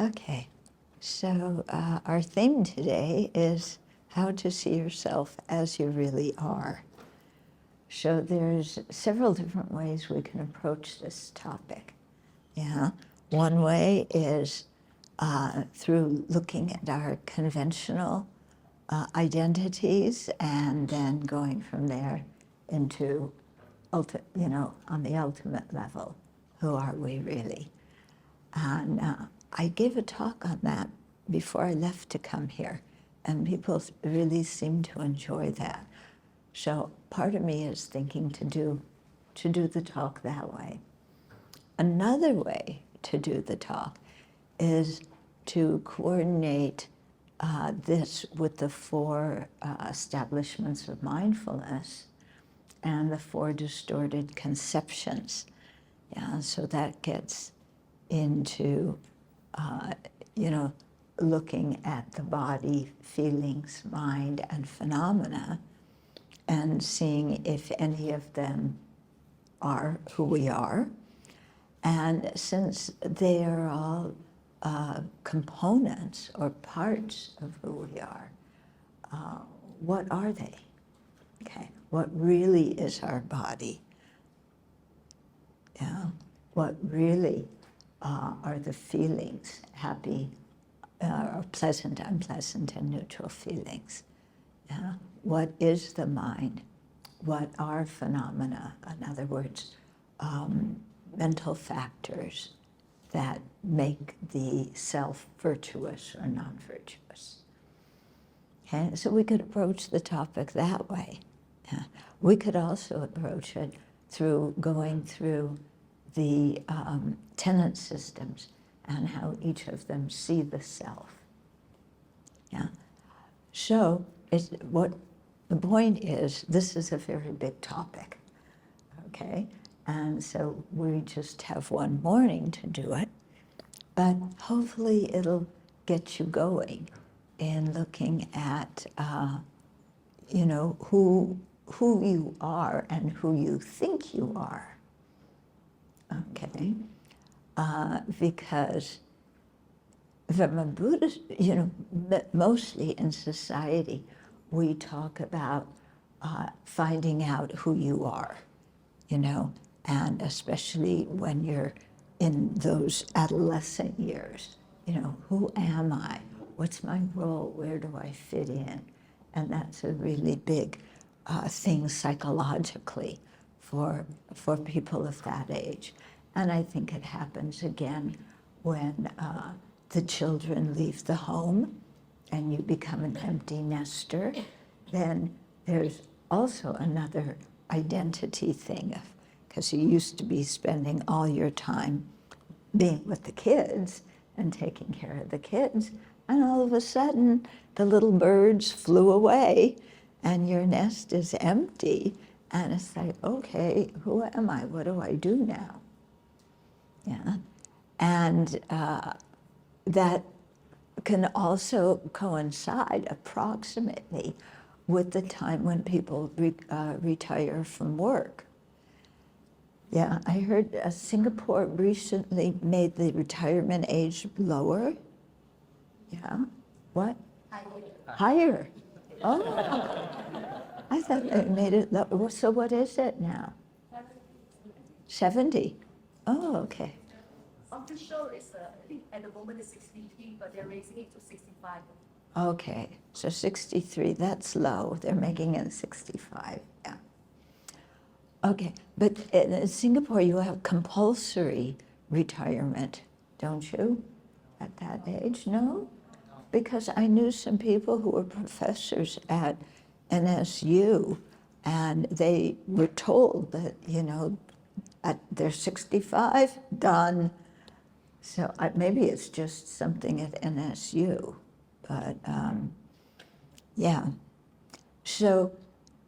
Okay, so our theme today is how to see yourself as you really are. So there's several different ways we can approach this topic. Yeah, one way is through looking at our conventional identities and then going from there into, on the ultimate level, who are we really? And I gave a talk on that before I left to come here, and people really seem to enjoy that. So part of me is thinking to do the talk that way. Another way to do the talk is to coordinate this with the four establishments of mindfulness and the four distorted conceptions. Yeah, so that gets into, looking at the body, feelings, mind, and phenomena, and seeing if any of them are who we are. And since they are all components or parts of who we are, what are they? Okay, what really is our body? Yeah, what really are the feelings, happy, or pleasant, unpleasant, and neutral feelings? Yeah. What is the mind? What are phenomena? In other words, mental factors that make the self virtuous or non-virtuous. Okay? So we could approach the topic that way. Yeah. We could also approach it through going through the tenet systems and how each of them see the self. Yeah. So what the point is, this is a very big topic, okay? And so we just have one morning to do it, but hopefully it'll get you going in looking at, who you are and who you think you are, okay? Because from a Buddhist, mostly in society, we talk about finding out who you are, and especially when you're in those adolescent years, who am I? What's my role? Where do I fit in? And that's a really big thing psychologically for people of that age. And I think it happens again when the children leave the home and you become an empty nester. Then there's also another identity thing, because you used to be spending all your time being with the kids and taking care of the kids, and all of a sudden the little birds flew away and your nest is empty, and it's like, okay, who am I? What do I do now? Yeah, and that can also coincide approximately with the time when people retire from work. Yeah, I heard Singapore recently made the retirement age lower. Yeah, what? Higher. Oh, I thought they made it lower. So what is it now? 70. Oh, okay. Official is, I think at the moment it's 63, but they're raising it to 65. Okay, so 63, that's low. They're making it 65, yeah. Okay, but in Singapore you have compulsory retirement, don't you? At that age, no? Because I knew some people who were professors at NSU, and they were told that, they're 65, done. So maybe it's just something at NSU, but yeah. So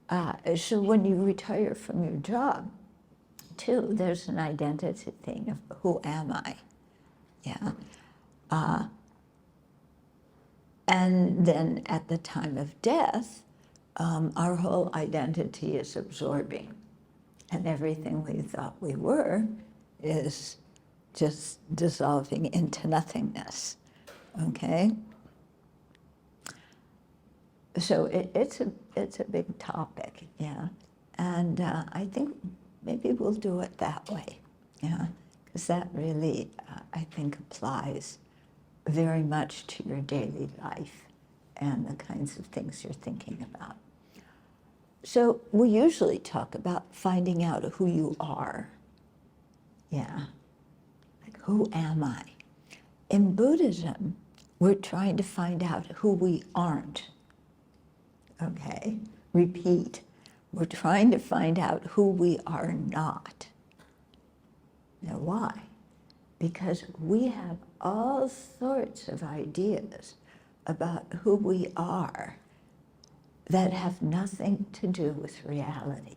when you retire from your job, too, there's an identity thing of who am I? Yeah. And then at the time of death, our whole identity is absorbing, and everything we thought we were is just dissolving into nothingness. Okay? So it's a big topic, yeah. And I think maybe we'll do it that way, yeah, because that really, I think, applies very much to your daily life and the kinds of things you're thinking about. So we usually talk about finding out who you are, yeah, like who am I? In Buddhism, we're trying to find out who we aren't. Okay, repeat. We're trying to find out who we are not. Now, why? Because we have all sorts of ideas about who we are that have nothing to do with reality.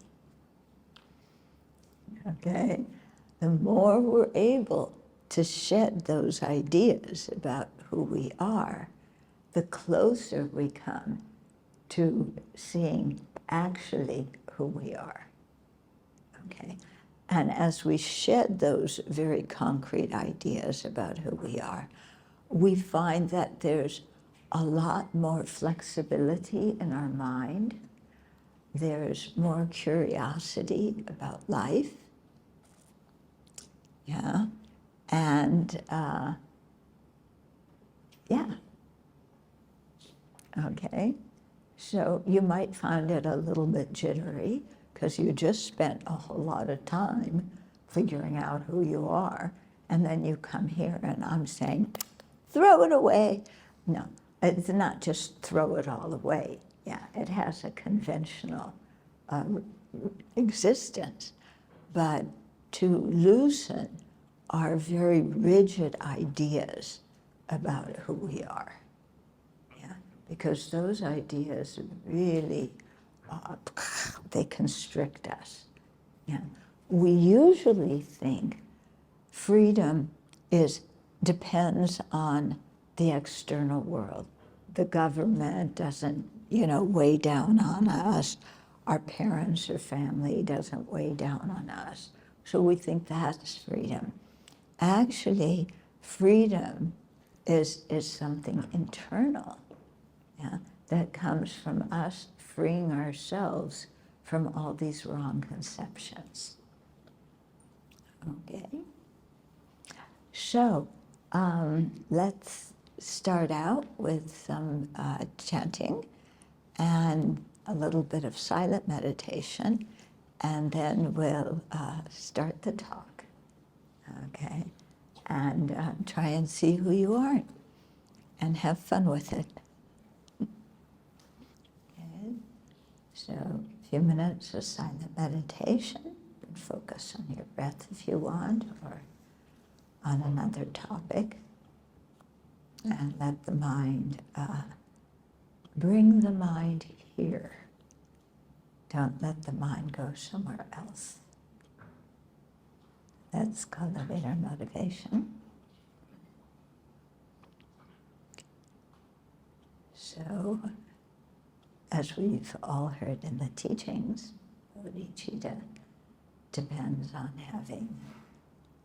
Okay? The more we're able to shed those ideas about who we are, the closer we come to seeing actually who we are, okay? And as we shed those very concrete ideas about who we are, we find that there's a lot more flexibility in our mind. There's more curiosity about life, yeah? And, yeah, okay? So you might find it a little bit jittery because you just spent a whole lot of time figuring out who you are, and then you come here and I'm saying, throw it away. No, it's not just throw it all away. Yeah, it has a conventional existence, but to loosen our very rigid ideas about who we are. Because those ideas really, they constrict us. Yeah. We usually think freedom depends on the external world. The government doesn't, weigh down on us. Our parents or family doesn't weigh down on us. So we think that's freedom. Actually, freedom is something internal. Yeah, that comes from us freeing ourselves from all these wrong conceptions. Okay? So, let's start out with some chanting and a little bit of silent meditation, and then we'll start the talk. Okay? And try and see who you are and have fun with it. So a few minutes of silent meditation, and focus on your breath if you want, or on another topic, and let the mind, bring the mind here. Don't let the mind go somewhere else. Let's cultivate our motivation. So, as we've all heard in the teachings, 𝘰𝘰𝘵𝘗 depends on having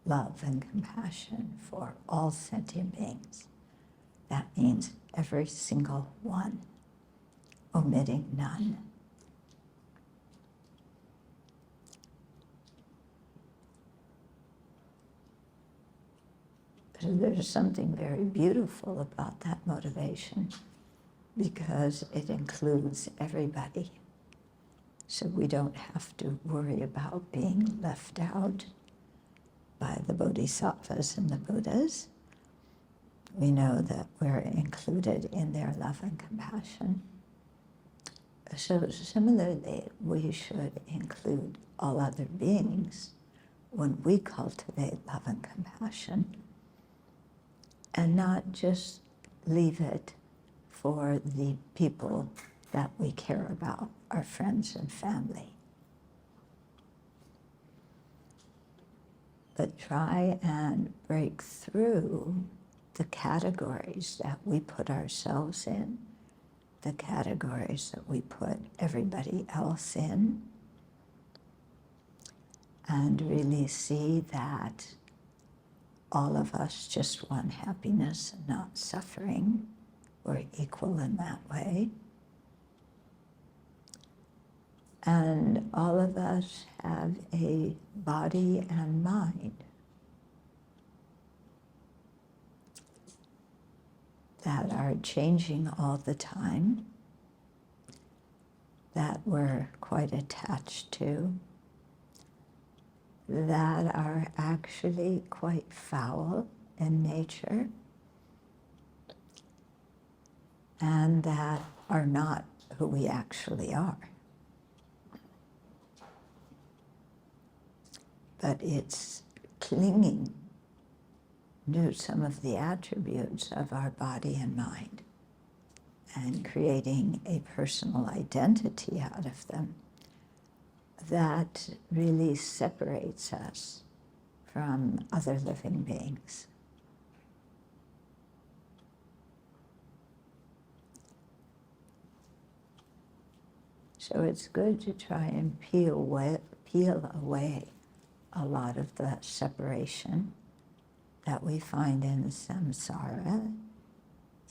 love and compassion for all sentient beings. That means every single one, omitting none. So there's something very beautiful about that motivation, because it includes everybody. So we don't have to worry about being left out by the bodhisattvas and the Buddhas. We know that we're included in their love and compassion. So similarly, we should include all other beings when we cultivate love and compassion, and not just leave it for the people that we care about, our friends and family. But try and break through the categories that we put ourselves in, the categories that we put everybody else in, and really see that all of us just want happiness and not suffering. We're equal in that way. And all of us have a body and mind that are changing all the time, that we're quite attached to, that are actually quite foul in nature, and that are not who we actually are. But it's clinging to some of the attributes of our body and mind and creating a personal identity out of them that really separates us from other living beings. So it's good to try and peel away a lot of the separation that we find in samsara,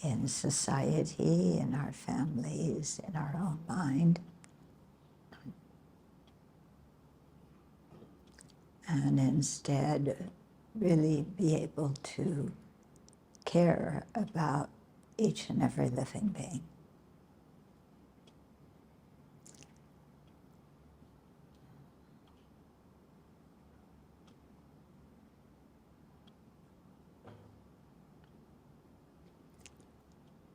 in society, in our families, in our own mind. And instead, really be able to care about each and every living being.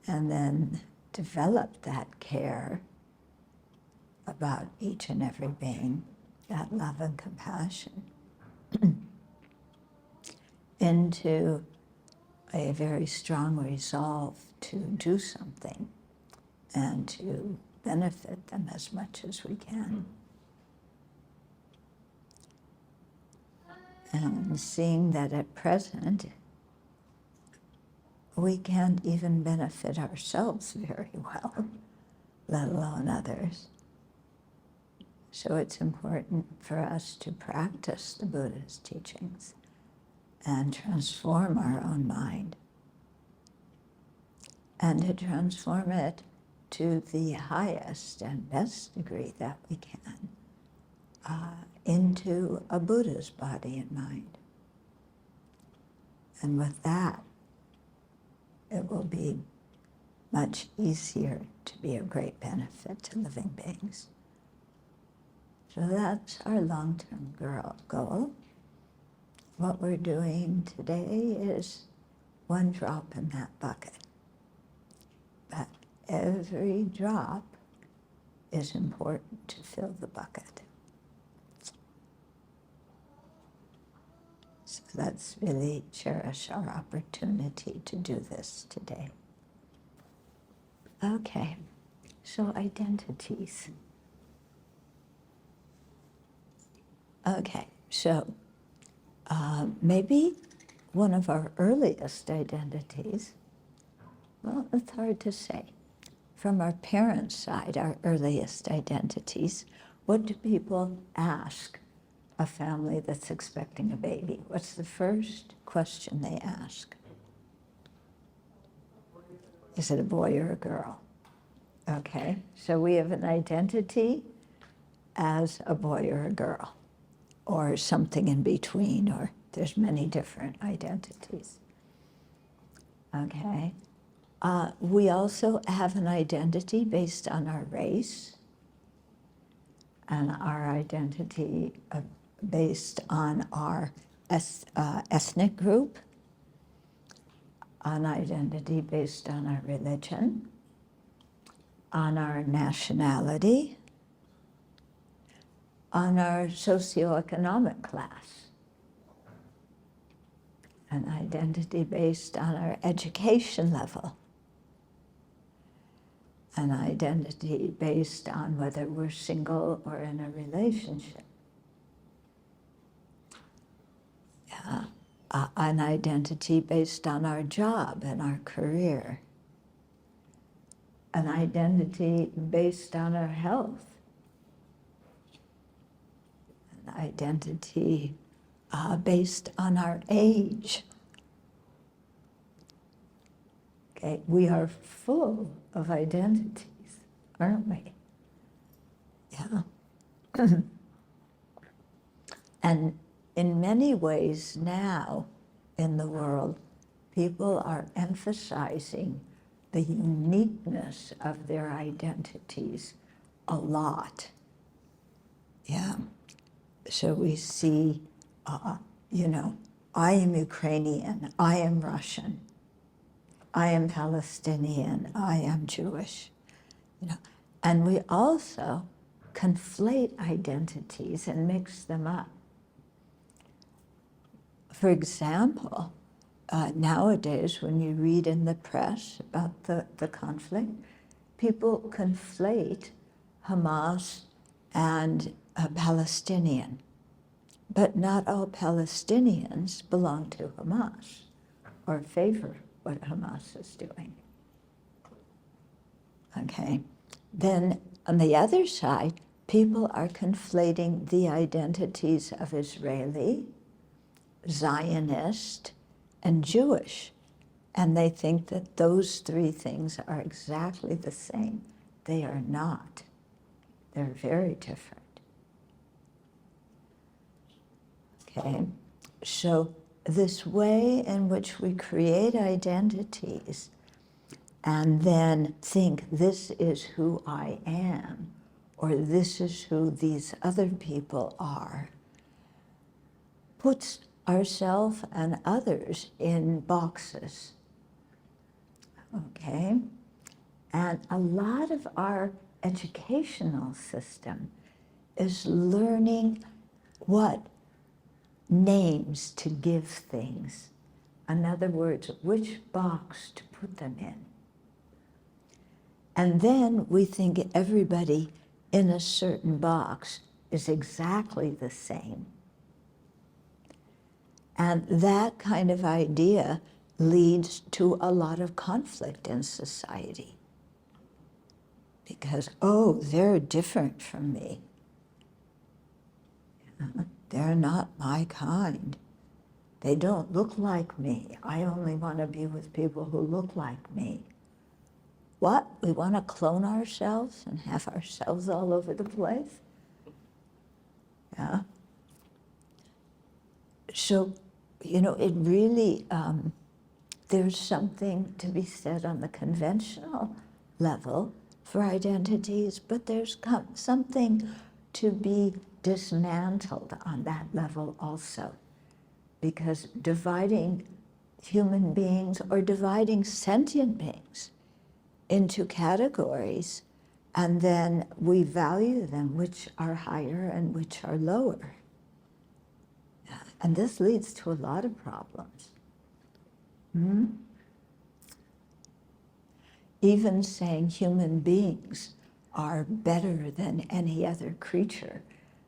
And then develop that care about each and every being, that love and compassion, into a very strong resolve to do something and to benefit them as much as we can. And seeing that at present, we can't even benefit ourselves very well, let alone others. So it's important for us to practice the Buddha's teachings and transform our own mind, and to transform it to the highest and best degree that we can into a Buddha's body and mind. And with that, it will be much easier to be of great benefit to living beings. So that's our long-term goal. What we're doing today is one drop in that bucket. But every drop is important to fill the bucket. So let's really cherish our opportunity to do this today. Okay, so identities. Okay, so maybe one of our earliest identities, well, it's hard to say. From our parents' side, our earliest identities, what do people ask a family that's expecting a baby? What's the first question they ask? Is it a boy or a girl? Okay, so we have an identity as a boy or a girl, or something in between, or there's many different identities. Okay. We also have an identity based on our race, and our identity based on our ethnic group, an identity based on our religion, on our nationality, on our socioeconomic class, an identity based on our education level, an identity based on whether we're single or in a relationship, an identity based on our job and our career, an identity based on our health, an identity based on our age, Okay, we are full of identities, aren't we? Yeah. And in many ways now in the world, people are emphasizing the uniqueness of their identities a lot. Yeah. So we see, you know, I am Ukrainian, I am Russian, I am Palestinian, I am Jewish, you know. And we also conflate identities and mix them up. For example, nowadays when you read in the press about the conflict, people conflate Hamas and Palestinian. But not all Palestinians belong to Hamas or favor what Hamas is doing. Okay. Then on the other side, people are conflating the identities of Israeli, Zionist, and Jewish. And they think that those three things are exactly the same. They are not. They're very different. Okay, so this way in which we create identities and then think this is who I am, or this is who these other people are, puts ourselves and others in boxes. Okay, and a lot of our educational system is learning what names to give things. In other words, which box to put them in. And then we think everybody in a certain box is exactly the same. And that kind of idea leads to a lot of conflict in society. Because, oh, they're different from me. They're not my kind. They don't look like me. I only want to be with people who look like me. What? We want to clone ourselves and have ourselves all over the place? Yeah. So, you know, it really, there's something to be said on the conventional level for identities, but there's something to be dismantled on that level also. Because dividing human beings or dividing sentient beings into categories, and then we value them, which are higher and which are lower. And this leads to a lot of problems. Even saying human beings are better than any other creature,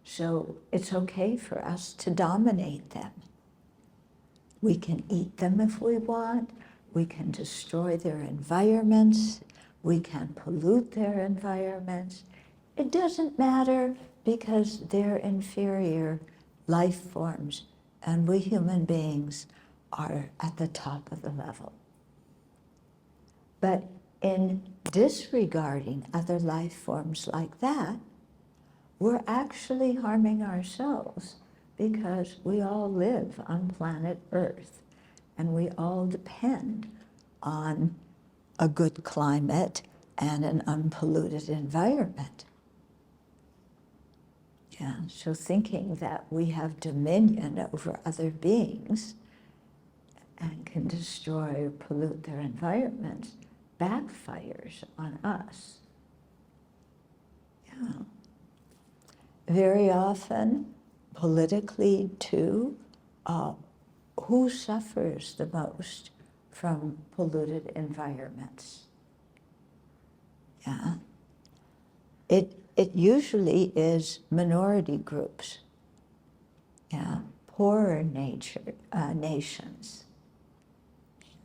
so it's okay for us to dominate them. We can eat them if we want, we can destroy their environments, we can pollute their environments. It doesn't matter because they're inferior life forms and we human beings are at the top of the level. But in disregarding other life forms like that, we're actually harming ourselves because we all live on planet Earth and we all depend on a good climate and an unpolluted environment. Yeah, so thinking that we have dominion over other beings and can destroy or pollute their environments backfires on us. Yeah. Very often, politically too, who suffers the most from polluted environments? Yeah. It usually is minority groups, yeah, poorer nations.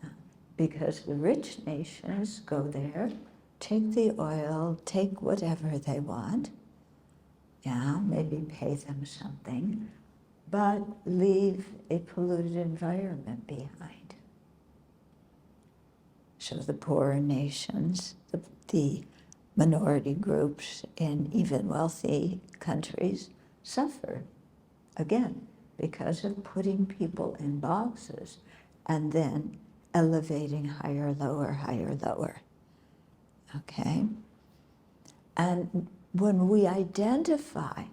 Yeah. Because the rich nations go there, take the oil, take whatever they want, yeah, maybe pay them something, but leave a polluted environment behind. So the poorer nations, the minority groups in even wealthy countries suffer, again, because of putting people in boxes and then elevating higher, lower, higher, lower. Okay? And when we identify,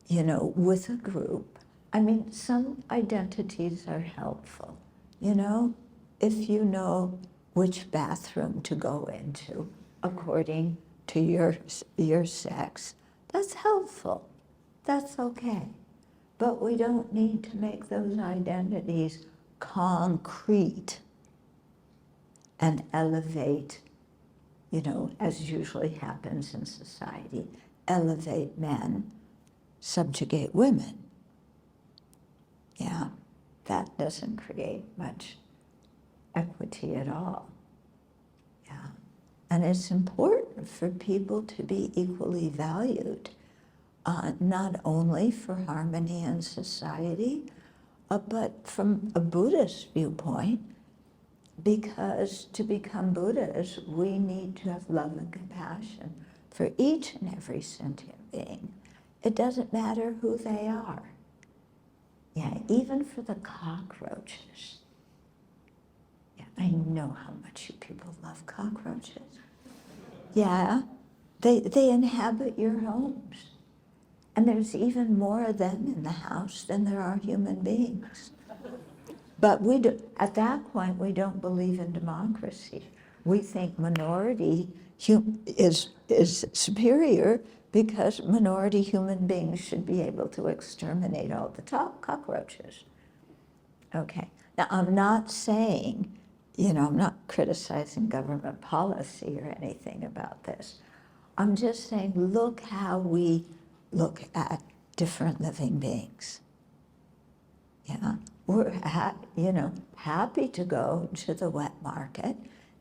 with a group, I mean, some identities are helpful. If you know which bathroom to go into according to your sex, that's helpful. That's okay. But we don't need to make those identities concrete and elevate, as usually happens in society, elevate men, subjugate women. Yeah, that doesn't create much equity at all. Yeah. And it's important for people to be equally valued, not only for harmony in society, but from a Buddhist viewpoint, because to become Buddhas, we need to have love and compassion for each and every sentient being. It doesn't matter who they are. Yeah, even for the cockroaches. Yeah, I know how much you people love cockroaches. Yeah, they inhabit your homes. And there's even more of them in the house than there are human beings. But at that point, we don't believe in democracy. We think minority is superior because minority human beings should be able to exterminate all the top cockroaches. Okay, now I'm not saying, I'm not criticizing government policy or anything about this. I'm just saying, look how we look at different living beings. Yeah, we're happy to go to the wet market,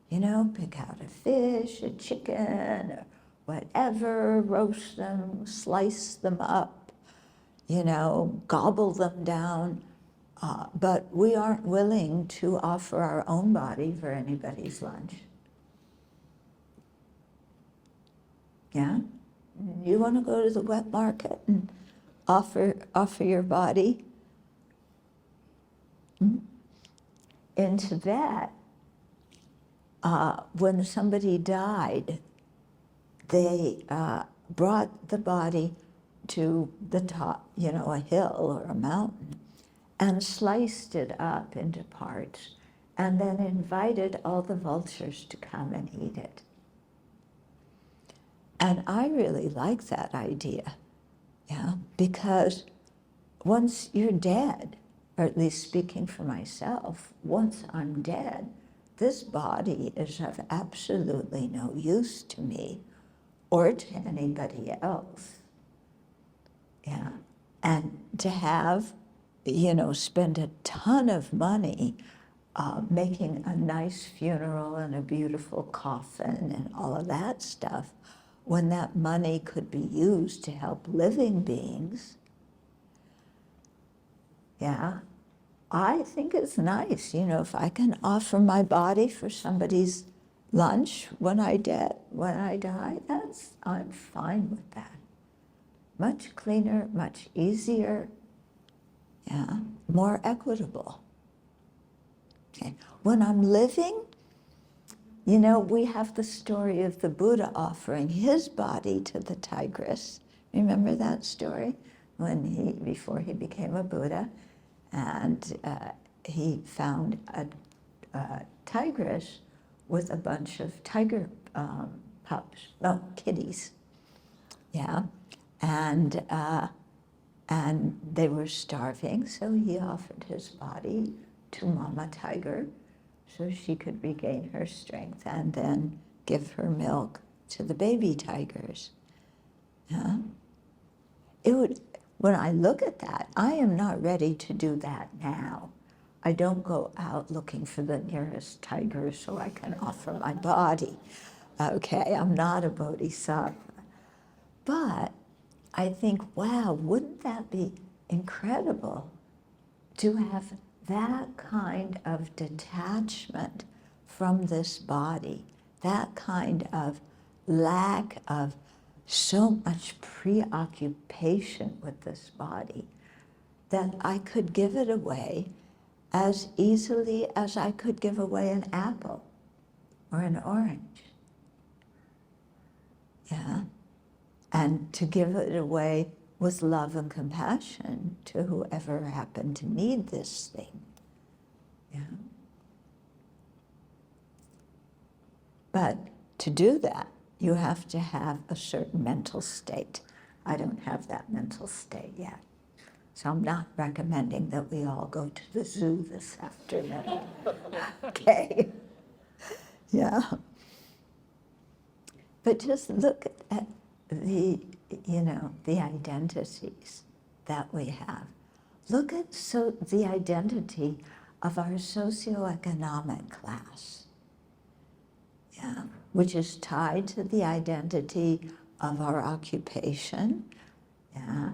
pick out a fish, a chicken, or whatever, roast them, slice them up, gobble them down. But we aren't willing to offer our own body for anybody's lunch. Yeah? You want to go to the wet market and offer your body? In Tibet, when somebody died, they brought the body to the top, a hill or a mountain, and sliced it up into parts, and then invited all the vultures to come and eat it. And I really like that idea, yeah, because once you're dead, or at least speaking for myself, once I'm dead, this body is of absolutely no use to me or to anybody else. Yeah, and to have, spend a ton of money making a nice funeral and a beautiful coffin and all of that stuff, when that money could be used to help living beings. Yeah, I think it's nice, if I can offer my body for somebody's lunch when I die, I'm fine with that. Much cleaner, much easier, yeah, more equitable. Okay. When I'm living, we have the story of the Buddha offering his body to the tigress. Remember that story? Before he became a Buddha, and he found a tigress with a bunch of tiger kitties. Yeah, and they were starving, so he offered his body to Mama Tiger so she could regain her strength and then give her milk to the baby tigers. Yeah? When I look at that, I am not ready to do that now. I don't go out looking for the nearest tiger so I can offer my body. Okay, I'm not a bodhisattva. But I think, wow, wouldn't that be incredible to have that kind of detachment from this body, that kind of lack of so much preoccupation with this body, that I could give it away as easily as I could give away an apple or an orange. Yeah? And to give it away with love and compassion to whoever happened to need this thing. Yeah? But to do that, you have to have a certain mental state. I don't have that mental state yet. So I'm not recommending that we all go to the zoo this afternoon. Okay? Yeah. But just look at the, the identities that we have. Look at the identity of our socioeconomic class, yeah, which is tied to the identity of our occupation, yeah,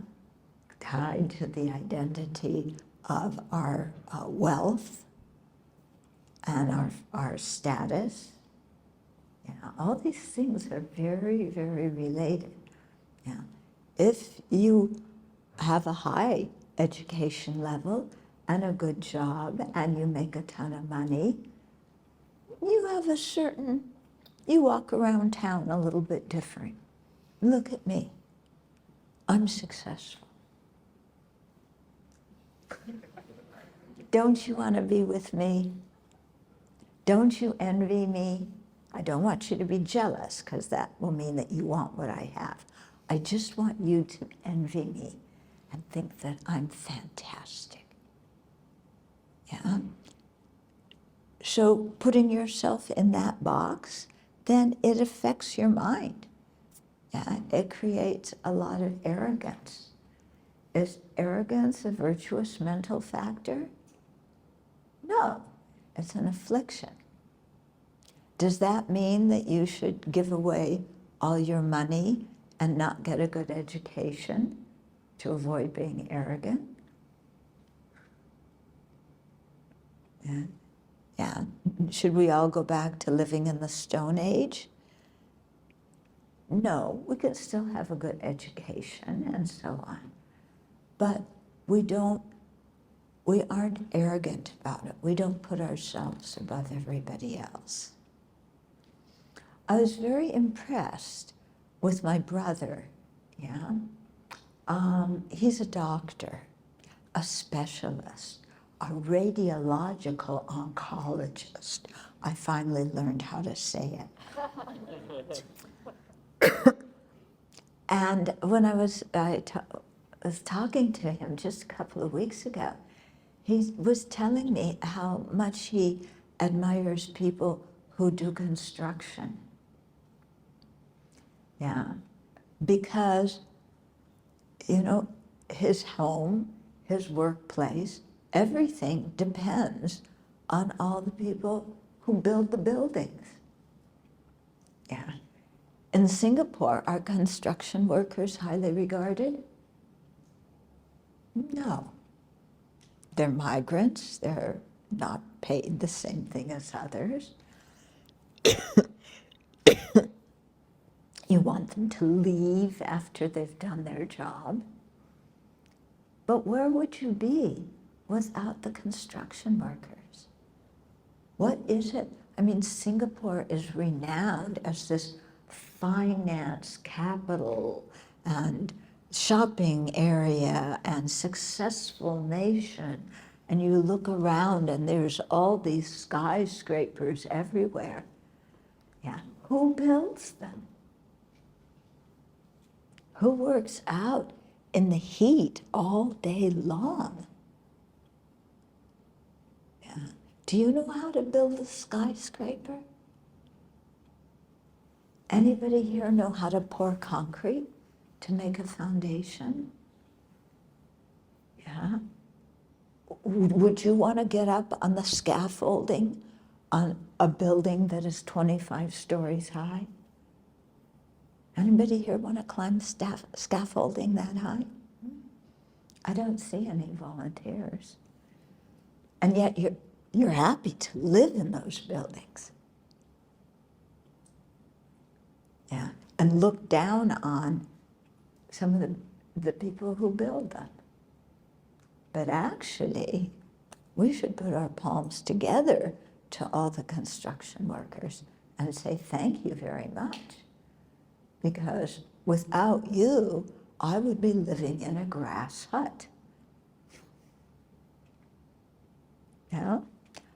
tied to the identity of our wealth and our status. Yeah, all these things are very, very related. Yeah. If you have a high education level and a good job and you make a ton of money, you walk around town a little bit different. Look at me. I'm successful. Don't you want to be with me? Don't you envy me? I don't want you to be jealous, because that will mean that you want what I have. I just want you to envy me and think that I'm fantastic. Yeah? So putting yourself in that box, then it affects your mind. Yeah? It creates a lot of arrogance. Is arrogance a virtuous mental factor? No, it's an affliction. Does that mean that you should give away all your money and not get a good education to avoid being arrogant? Yeah. Yeah. Should we all go back to living in the Stone Age? No, we can still have a good education and so on. But we aren't arrogant about it. We don't put ourselves above everybody else. I was very impressed with my brother, yeah? He's a doctor, a specialist, a radiological oncologist. I finally learned how to say it. And when I was talking to him just a couple of weeks ago, he was telling me how much he admires people who do construction. Yeah, because, his home, his workplace, everything depends on all the people who build the buildings. Yeah. In Singapore, are construction workers highly regarded? No. They're migrants, they're not paid the same thing as others. You want them to leave after they've done their job. But where would you be without the construction workers? What is it? I mean, Singapore is renowned as this finance capital and shopping area and successful nation. And you look around and there's all these skyscrapers everywhere. Yeah, who builds them? Who works out in the heat all day long? Yeah. Do you know how to build a skyscraper? Anybody here know how to pour concrete to make a foundation? Yeah. Would you want to get up on the scaffolding on a building that is 25 stories high? Anybody here want to climb scaffolding that high? I don't see any volunteers. And yet you're happy to live in those buildings. Yeah, and look down on some of the people who build them. But actually, we should put our palms together to all the construction workers and say thank you very much. Because without you, I would be living in a grass hut. Yeah?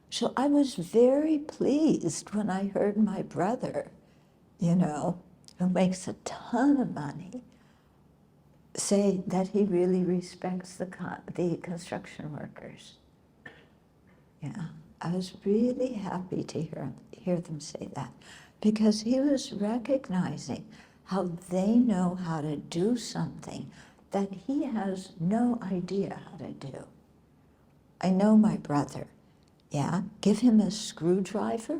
So I was very pleased when I heard my brother, you know, who makes a ton of money, say that he really respects the construction workers. Yeah, I was really happy to hear them say that, because he was recognizing how they know how to do something that he has no idea how to do. I know my brother, yeah, give him a screwdriver,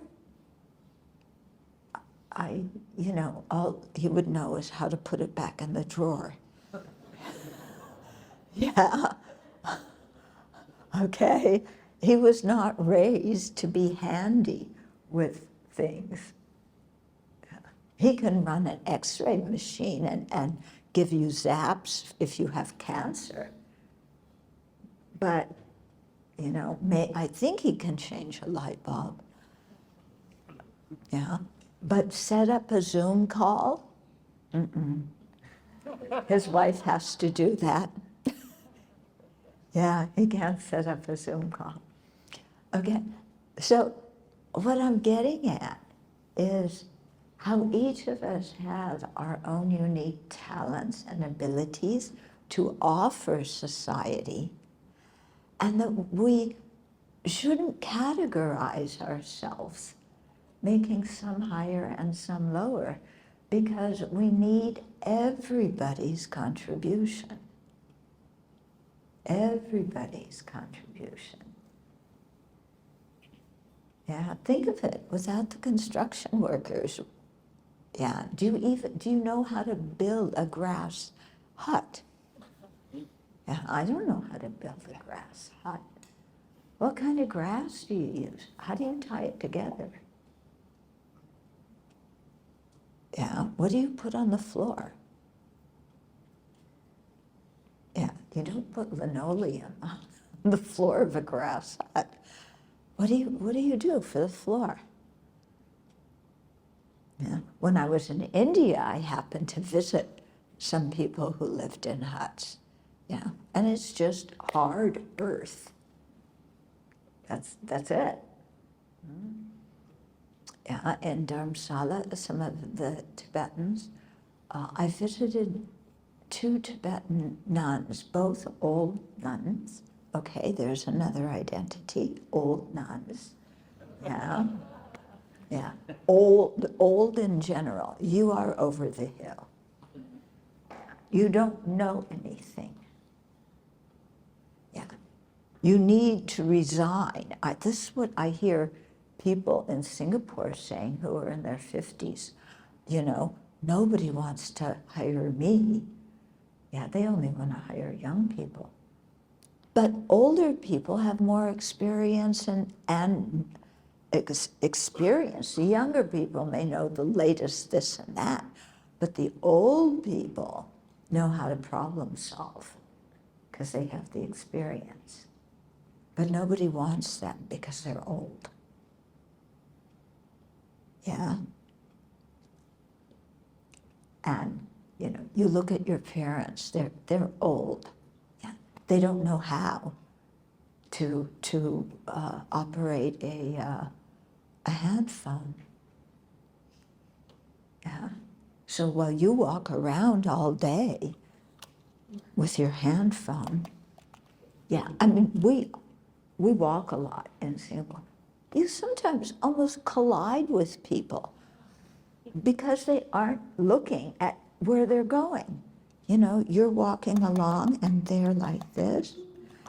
you know, all he would know is how to put it back in the drawer. Yeah, okay. He was not raised to be handy with things. He can run an X-ray machine and give you zaps if you have cancer. But, you know, I think he can change a light bulb. Yeah, but set up a Zoom call? Mm-mm. His wife has to do that. Yeah, he can't set up a Zoom call. Okay, so what I'm getting at is how each of us has our own unique talents and abilities to offer society, and that we shouldn't categorize ourselves, making some higher and some lower, because we need everybody's contribution. Everybody's contribution. Yeah, think of it, without the construction workers, yeah, do you know how to build a grass hut? Yeah, I don't know how to build a grass hut. What kind of grass do you use? How do you tie it together? Yeah, what do you put on the floor? Yeah, you don't put linoleum on the floor of a grass hut. What do you do for the floor? Yeah. When I was in India, I happened to visit some people who lived in huts. Yeah, and it's just hard earth. That's it. Yeah, in Dharamsala, some of the Tibetans, I visited 2 Tibetan nuns, both old nuns. Okay, there's another identity, old nuns. Yeah, yeah, old in general. You are over the hill. You don't know anything. Yeah, you need to resign. This is what I hear people in Singapore saying who are in their 50s. You know, nobody wants to hire me. Yeah, they only want to hire young people. But older people have more experience and experience. The younger people may know the latest this and that, but the old people know how to problem solve because they have the experience. But nobody wants them because they're old. Yeah. And, you know, you look at your parents, they're old. Yeah. They don't know how to operate a hand phone. Yeah. So while you walk around all day with your hand phone, yeah, I mean, we walk a lot in Singapore. You sometimes almost collide with people because they aren't looking at where they're going. You know, you're walking along and they're like this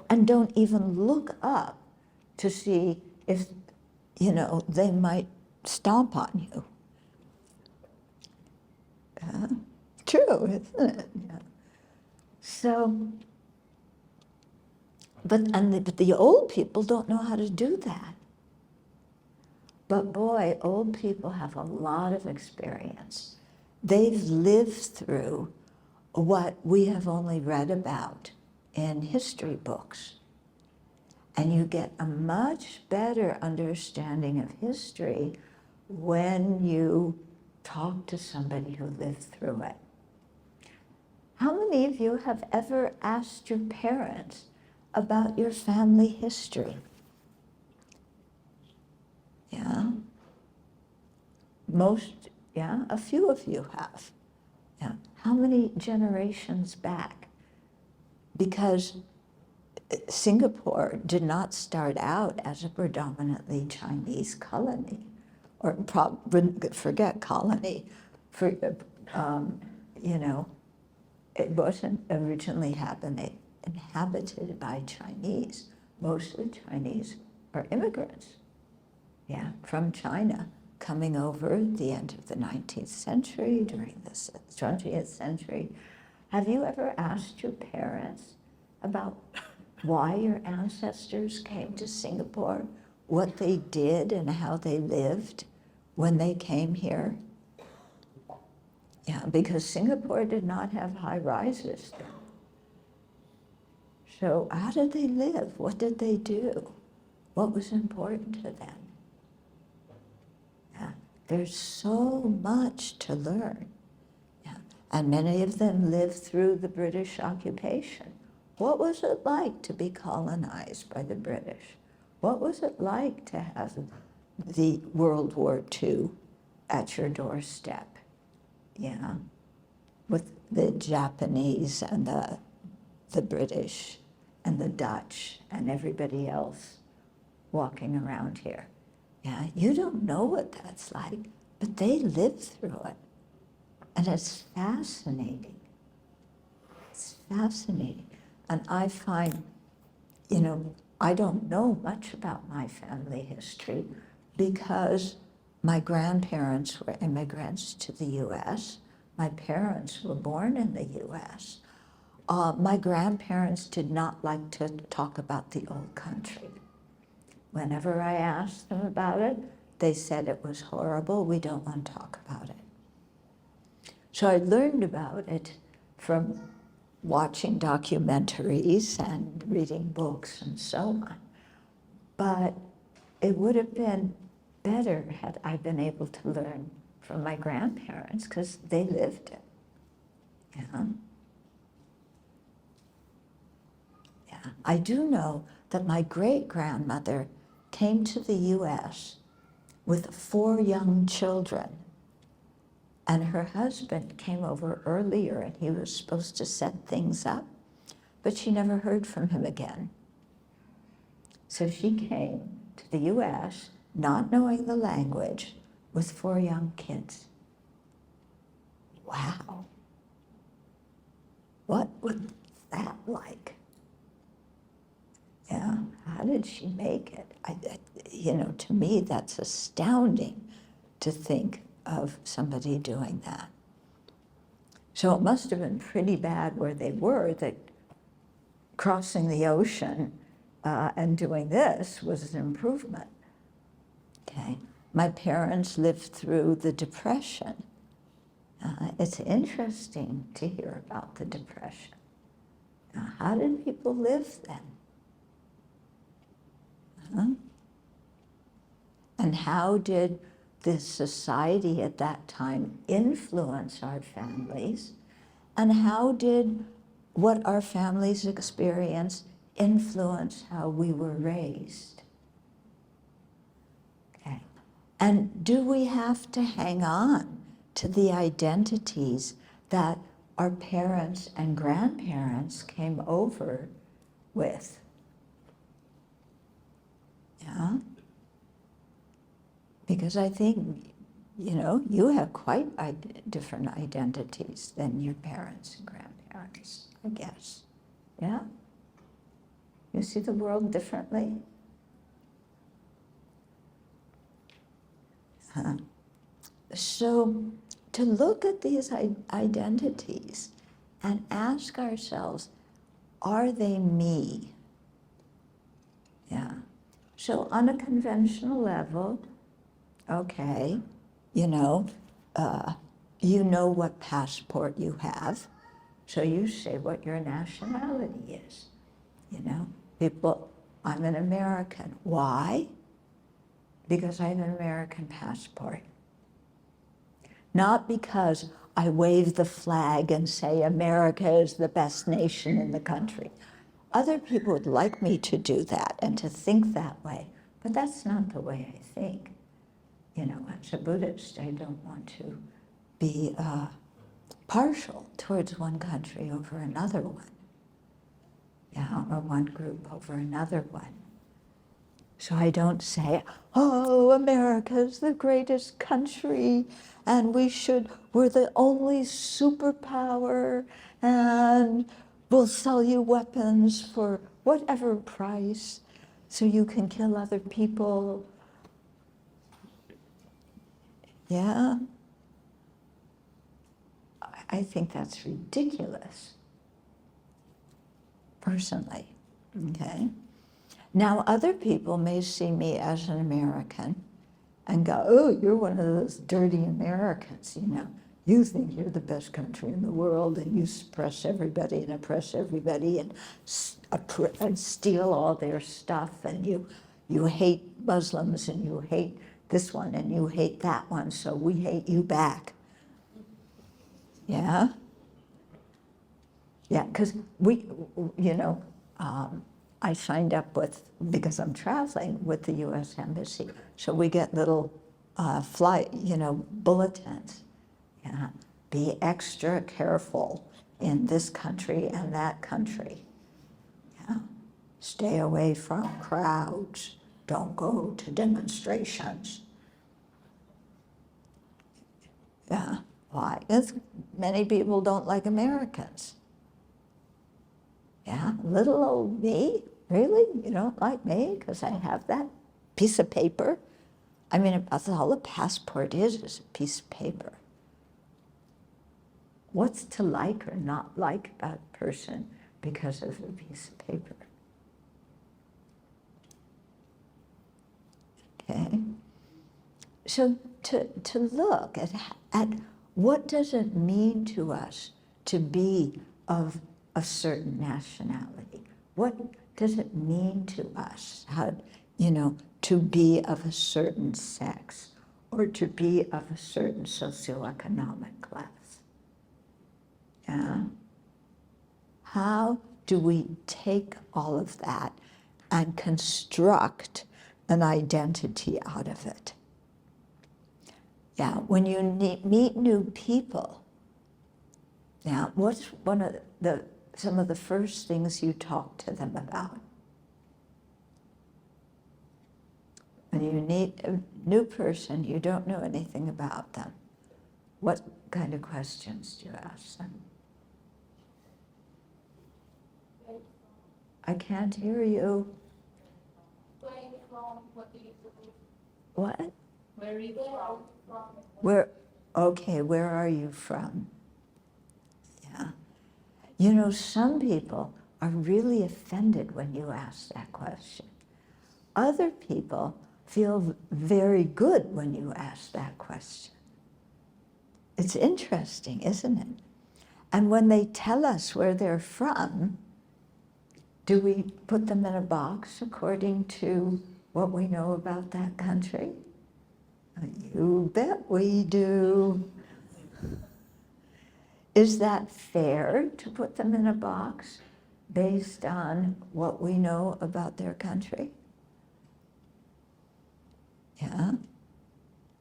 and don't even look up to see if, you know, they might stomp on you. True, isn't it? Yeah. So, but the old people don't know how to do that. But boy, old people have a lot of experience. They've lived through what we have only read about in history books. And you get a much better understanding of history when you talk to somebody who lived through it. How many of you have ever asked your parents about your family history? Yeah? Most, yeah? A few of you have. Yeah. How many generations back? Because Singapore did not start out as a predominantly Chinese colony, or forget colony. You know, it wasn't originally inhabited by Chinese. Most of the Chinese are immigrants, yeah, from China, coming over at the end of the 19th century, during the 20th century. Have you ever asked your parents about why your ancestors came to Singapore, what they did and how they lived when they came here? Yeah, because Singapore did not have high rises then. So how did they live? What did they do? What was important to them? Yeah, there's so much to learn. Yeah. And many of them lived through the British occupation. What was it like to be colonized by the British? What was it like to have the World War II at your doorstep? Yeah, with the Japanese and the British and the Dutch and everybody else walking around here. Yeah, you don't know what that's like, but they lived through it. And it's fascinating. It's fascinating. And I find, you know, I don't know much about my family history because my grandparents were immigrants to the US. My parents were born in the US. My grandparents did not like to talk about the old country. Whenever I asked them about it, they said it was horrible, we don't want to talk about it. So I learned about it from watching documentaries and reading books and so on. But it would have been better had I been able to learn from my grandparents because they lived it. Yeah. Yeah. I do know that my great-grandmother came to the US with 4 young children. And her husband came over earlier and he was supposed to set things up, but she never heard from him again. So she came to the US, not knowing the language, with 4 young kids. Wow. What was that like? Yeah, how did she make it? You know, to me, that's astounding to think of somebody doing that. So it must have been pretty bad where they were, that crossing the ocean and doing this was an improvement. Okay, my parents lived through the Depression. It's interesting to hear about the Depression. How did people live then? And how did the society at that time influence our families? And how did what our families experienced influence how we were raised? Okay. And do we have to hang on to the identities that our parents and grandparents came over with? Yeah? Because I think, you know, you have quite different identities than your parents and grandparents, I guess. Yeah? You see the world differently? So to look at these identities and ask ourselves, are they me? Yeah. So on a conventional level, Okay, you know, you know what passport you have, so you say what your nationality is. You know, people, I'm an American. Why? Because I have an American passport. Not because I wave the flag and say America is the best nation in the country. Other people would like me to do that and to think that way, but that's not the way I think. You know, as a Buddhist, I don't want to be partial towards one country over another one, yeah, or one group over another one. So I don't say, oh, America's the greatest country, and we're the only superpower, and we'll sell you weapons for whatever price, so you can kill other people. Yeah? I think that's ridiculous, personally, okay? Now, other people may see me as an American and go, oh, you're one of those dirty Americans, you know. You think you're the best country in the world, and you suppress everybody and oppress everybody and steal all their stuff, and you hate Muslims, and you hate this one, and you hate that one, so we hate you back. Yeah? Yeah, because you know, I signed up because I'm traveling with the U.S. Embassy, so we get little bulletins. Yeah, be extra careful in this country and that country. Yeah, stay away from crowds. Don't go to demonstrations. Yeah, why? Because many people don't like Americans. Yeah, little old me? Really? You don't like me because I have that piece of paper? I mean, that's all a passport is a piece of paper. What's to like or not like about a person because of a piece of paper? Okay? So to look at what does it mean to us to be of a certain nationality? What does it mean to us, to be of a certain sex or to be of a certain socioeconomic class? Yeah. How do we take all of that and construct an identity out of it? Yeah, when you meet new people, yeah, what's some of the first things you talk to them about? When you meet a new person, you don't know anything about them. What kind of questions do you ask them? I can't hear you. Where are you from? What do you do? What? Where are you from? Where are you from? Yeah. You know, some people are really offended when you ask that question. Other people feel very good when you ask that question. It's interesting, isn't it? And when they tell us where they're from, do we put them in a box according to what we know about that country? You bet we do. Is that fair to put them in a box based on what we know about their country? Yeah.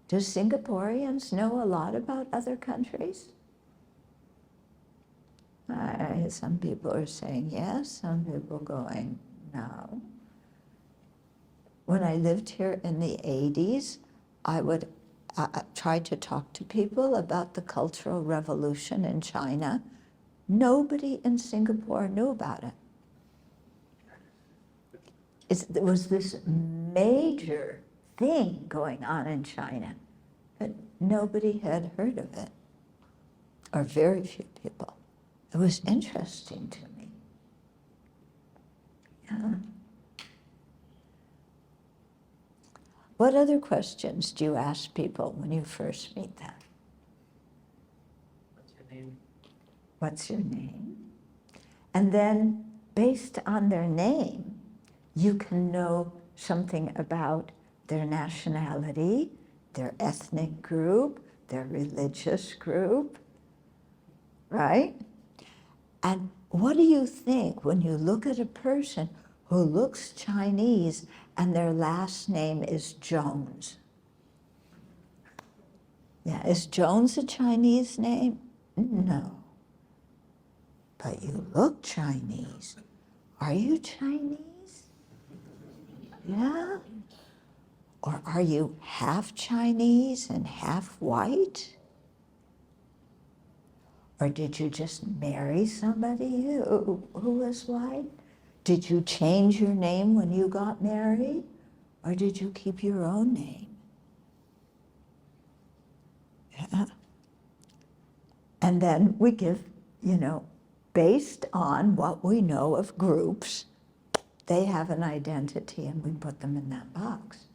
Do Singaporeans know a lot about other countries? Some people are saying yes, some people going no. When I lived here in the 80s, I would try to talk to people about the Cultural Revolution in China. Nobody in Singapore knew about it. There was this major thing going on in China, but nobody had heard of it, or very few people. It was interesting to me. Yeah. What other questions do you ask people when you first meet them? What's your name? What's your name? And then, based on their name, you can know something about their nationality, their ethnic group, their religious group, right? And what do you think when you look at a person who looks Chinese and their last name is Jones? Yeah, is Jones a Chinese name? No. But you look Chinese. Are you Chinese? Yeah? Or are you half Chinese and half white? Or did you just marry somebody who was white? Did you change your name when you got married? Or did you keep your own name? Yeah. And then we give, based on what we know of groups, they have an identity and we put them in that box.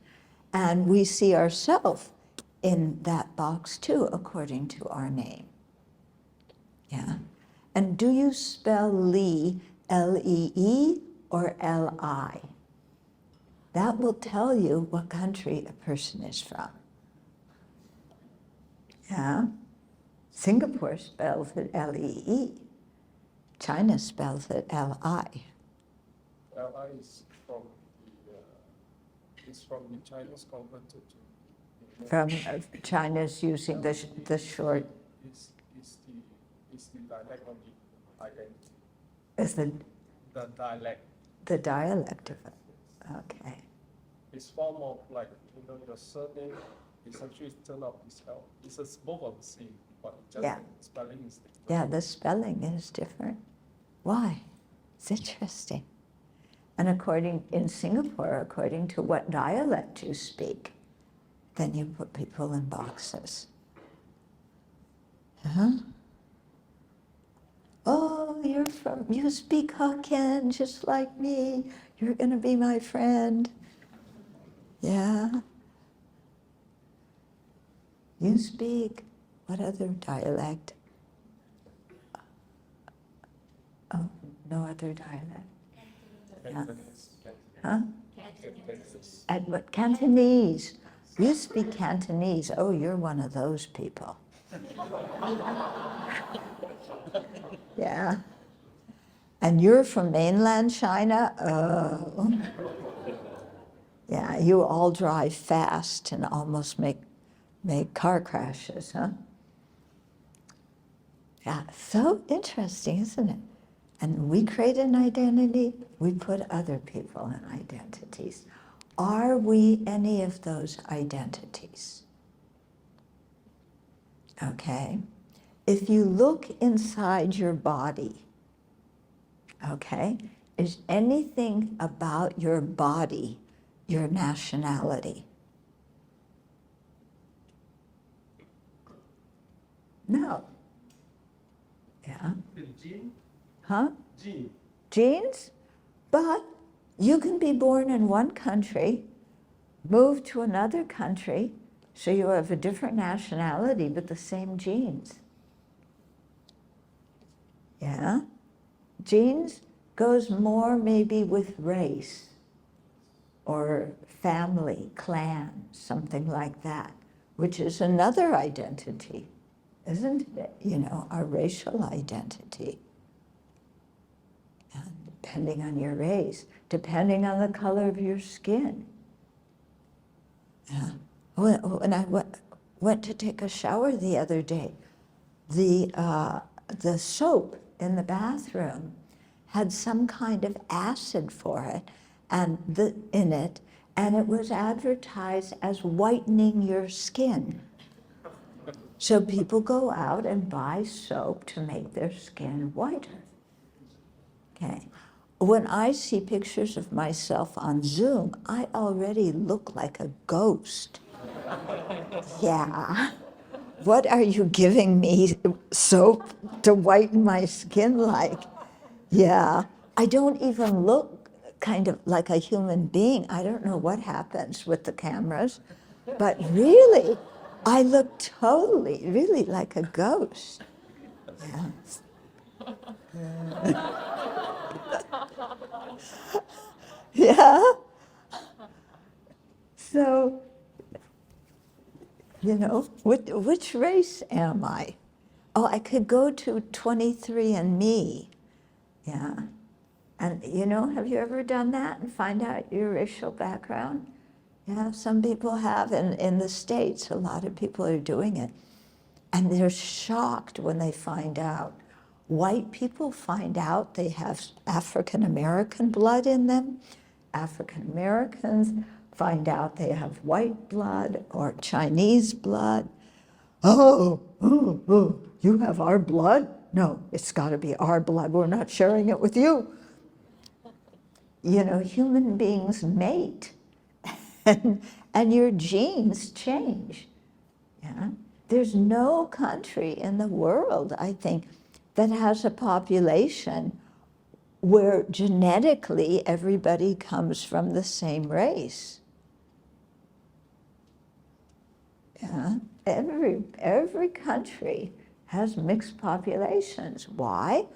And we see ourselves in that box too, according to our name. Yeah. And do you spell Lee, L-E-E or L-I? That will tell you what country a person is from. Yeah. Singapore spells it L-E-E. China spells it L-I. L.I. is from the Chinese converted to. From China's using the short. Is the dialect of the identity. Is the dialect. The dialect of it. Okay. It's form of your surname is actually turned out this L. It's both of the same, but just Yeah. the spelling is different. Yeah, the spelling is different. Why? It's interesting. And in Singapore, according to what dialect you speak, then you put people in boxes. Huh? Oh, you speak Hokkien just like me. You're going to be my friend. Yeah. You speak, what other dialect? Oh, no other dialect. Yeah. Huh? At what? Cantonese. You speak Cantonese. Oh, you're one of those people. Yeah. And you're from mainland China? Oh. Yeah, you all drive fast and almost make car crashes, huh? Yeah, so interesting, isn't it? And we create an identity, we put other people in identities. Are we any of those identities? Okay? If you look inside your body, okay, is anything about your body your nationality? No. Yeah. Gene? Huh? Gene. Genes? But you can be born in one country, move to another country, so you have a different nationality, but the same genes. Yeah? Genes goes more maybe with race or family, clan, something like that, which is another identity, isn't it? Our racial identity. And depending on your race, depending on the color of your skin. Yeah. When I went to take a shower the other day, the soap in the bathroom had some kind of acid for it, in it, and it was advertised as whitening your skin. So people go out and buy soap to make their skin whiter. Okay. When I see pictures of myself on Zoom, I already look like a ghost. Yeah. What are you giving me soap to whiten my skin like? Yeah. I don't even look kind of like a human being. I don't know what happens with the cameras, but really, I look totally, really like a ghost. Yeah. Yeah. So, you know, which race am I? Oh, I could go to 23andMe. Yeah. And, you know, have you ever done that and find out your racial background? Yeah, some people have. In the States, a lot of people are doing it. And they're shocked when they find out. White people find out they have African American blood in them. African Americans find out they have white blood or Chinese blood. Oh, you have our blood? No, it's got to be our blood. We're not sharing it with you. You know, human beings mate, and your genes change. Yeah? There's no country in the world, I think, that has a population where genetically everybody comes from the same race. Yeah? Every country has mixed populations. Why?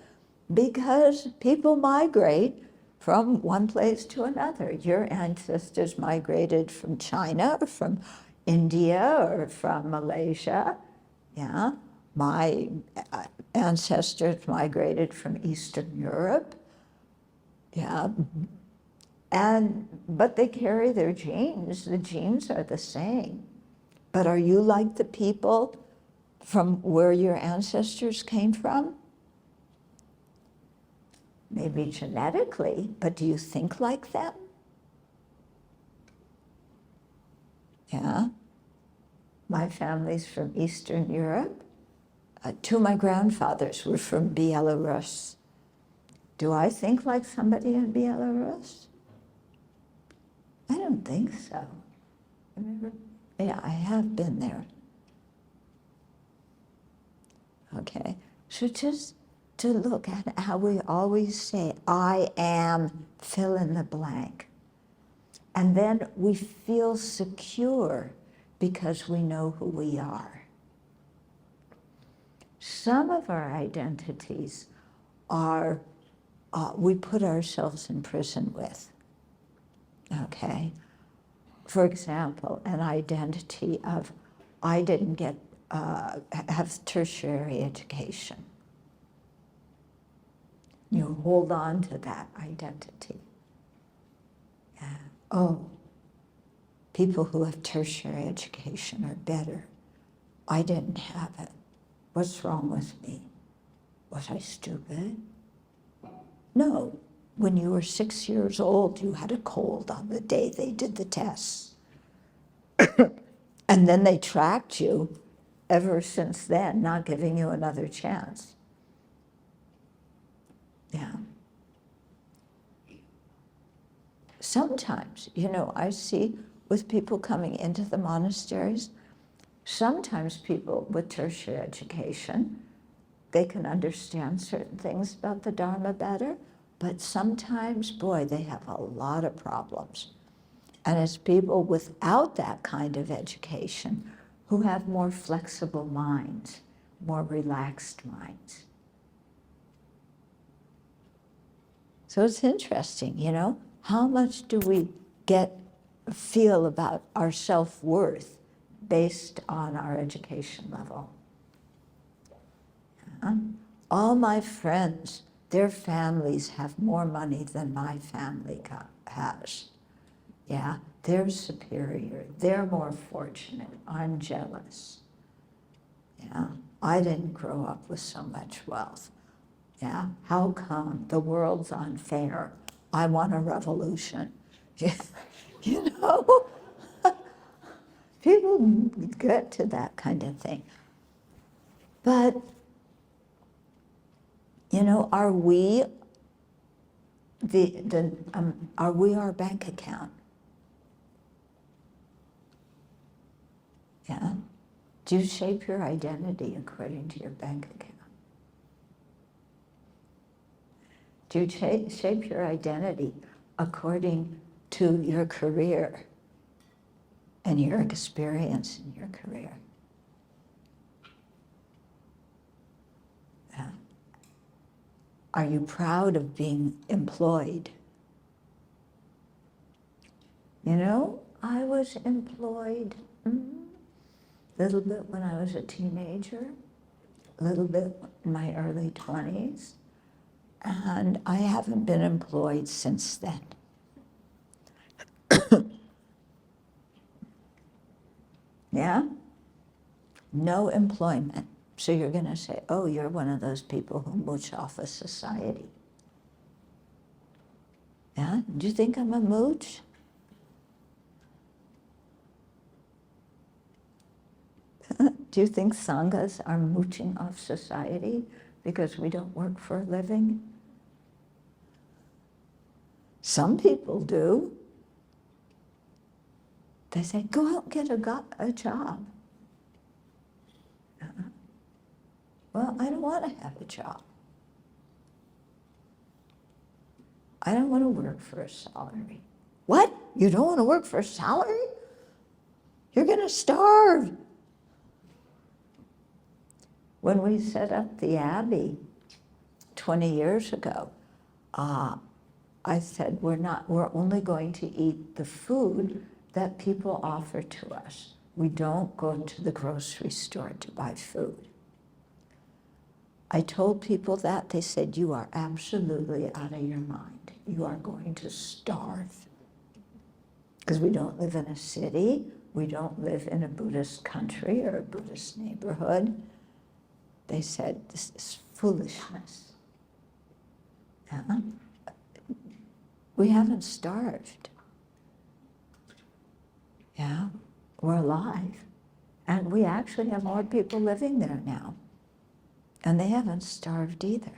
Because people migrate from one place to another. Your ancestors migrated from China, or from India, or from Malaysia. Yeah, my ancestors migrated from Eastern Europe. Yeah, but they carry their genes. The genes are the same. But are you like the people from where your ancestors came from? Maybe genetically, but do you think like them? Yeah. My family's from Eastern Europe. Two of my grandfathers were from Belarus. Do I think like somebody in Belarus? I don't think so. Remember? Yeah, I have been there. Okay, so just to look at how we always say, I am, fill in the blank. And then we feel secure because we know who we are. Some of our identities are, we put ourselves in prison with, okay? For example, an identity of, I didn't have tertiary education. You hold on to that identity. Yeah. Oh, people who have tertiary education are better. I didn't have it. What's wrong with me? Was I stupid? No. When you were 6 years old, you had a cold on the day they did the tests. And then they tracked you ever since then, not giving you another chance. Yeah. Sometimes, you know, I see with people coming into the monasteries, sometimes people with tertiary education, they can understand certain things about the Dharma better, but sometimes, boy, they have a lot of problems. And it's people without that kind of education who have more flexible minds, more relaxed minds. So it's interesting, you know, how much do we feel about our self-worth based on our education level? Yeah. All my friends, their families have more money than my family has. Yeah, they're superior, they're more fortunate, I'm jealous. Yeah, I didn't grow up with so much wealth. Yeah, how come the world's unfair? I want a revolution. You know, people get to that kind of thing. But, you know, are we our bank account? Yeah. Do you shape your identity according to your bank account? Do you shape your identity according to your career and your experience in your career. Yeah. Are you proud of being employed? You know, I was employed a little bit when I was a teenager, a little bit in my early 20s, and I haven't been employed since then. Yeah? No employment. So you're going to say, oh, you're one of those people who mooch off of society. Yeah? Do you think I'm a mooch? Do you think sanghas are mooching off society because we don't work for a living? Some people do. They say, go out and get a job. Well, I don't want to have a job. I don't want to work for a salary. What? You don't want to work for a salary? You're going to starve. When we set up the Abbey 20 years ago, I said, we're only going to eat the food that people offer to us. We don't go to the grocery store to buy food. I told people that, they said, you are absolutely out of your mind. You are going to starve. Because we don't live in a city, we don't live in a Buddhist country or a Buddhist neighborhood. They said, this is foolishness. Yeah? We haven't starved. Yeah, we're alive. And we actually have more people living there now. And they haven't starved either.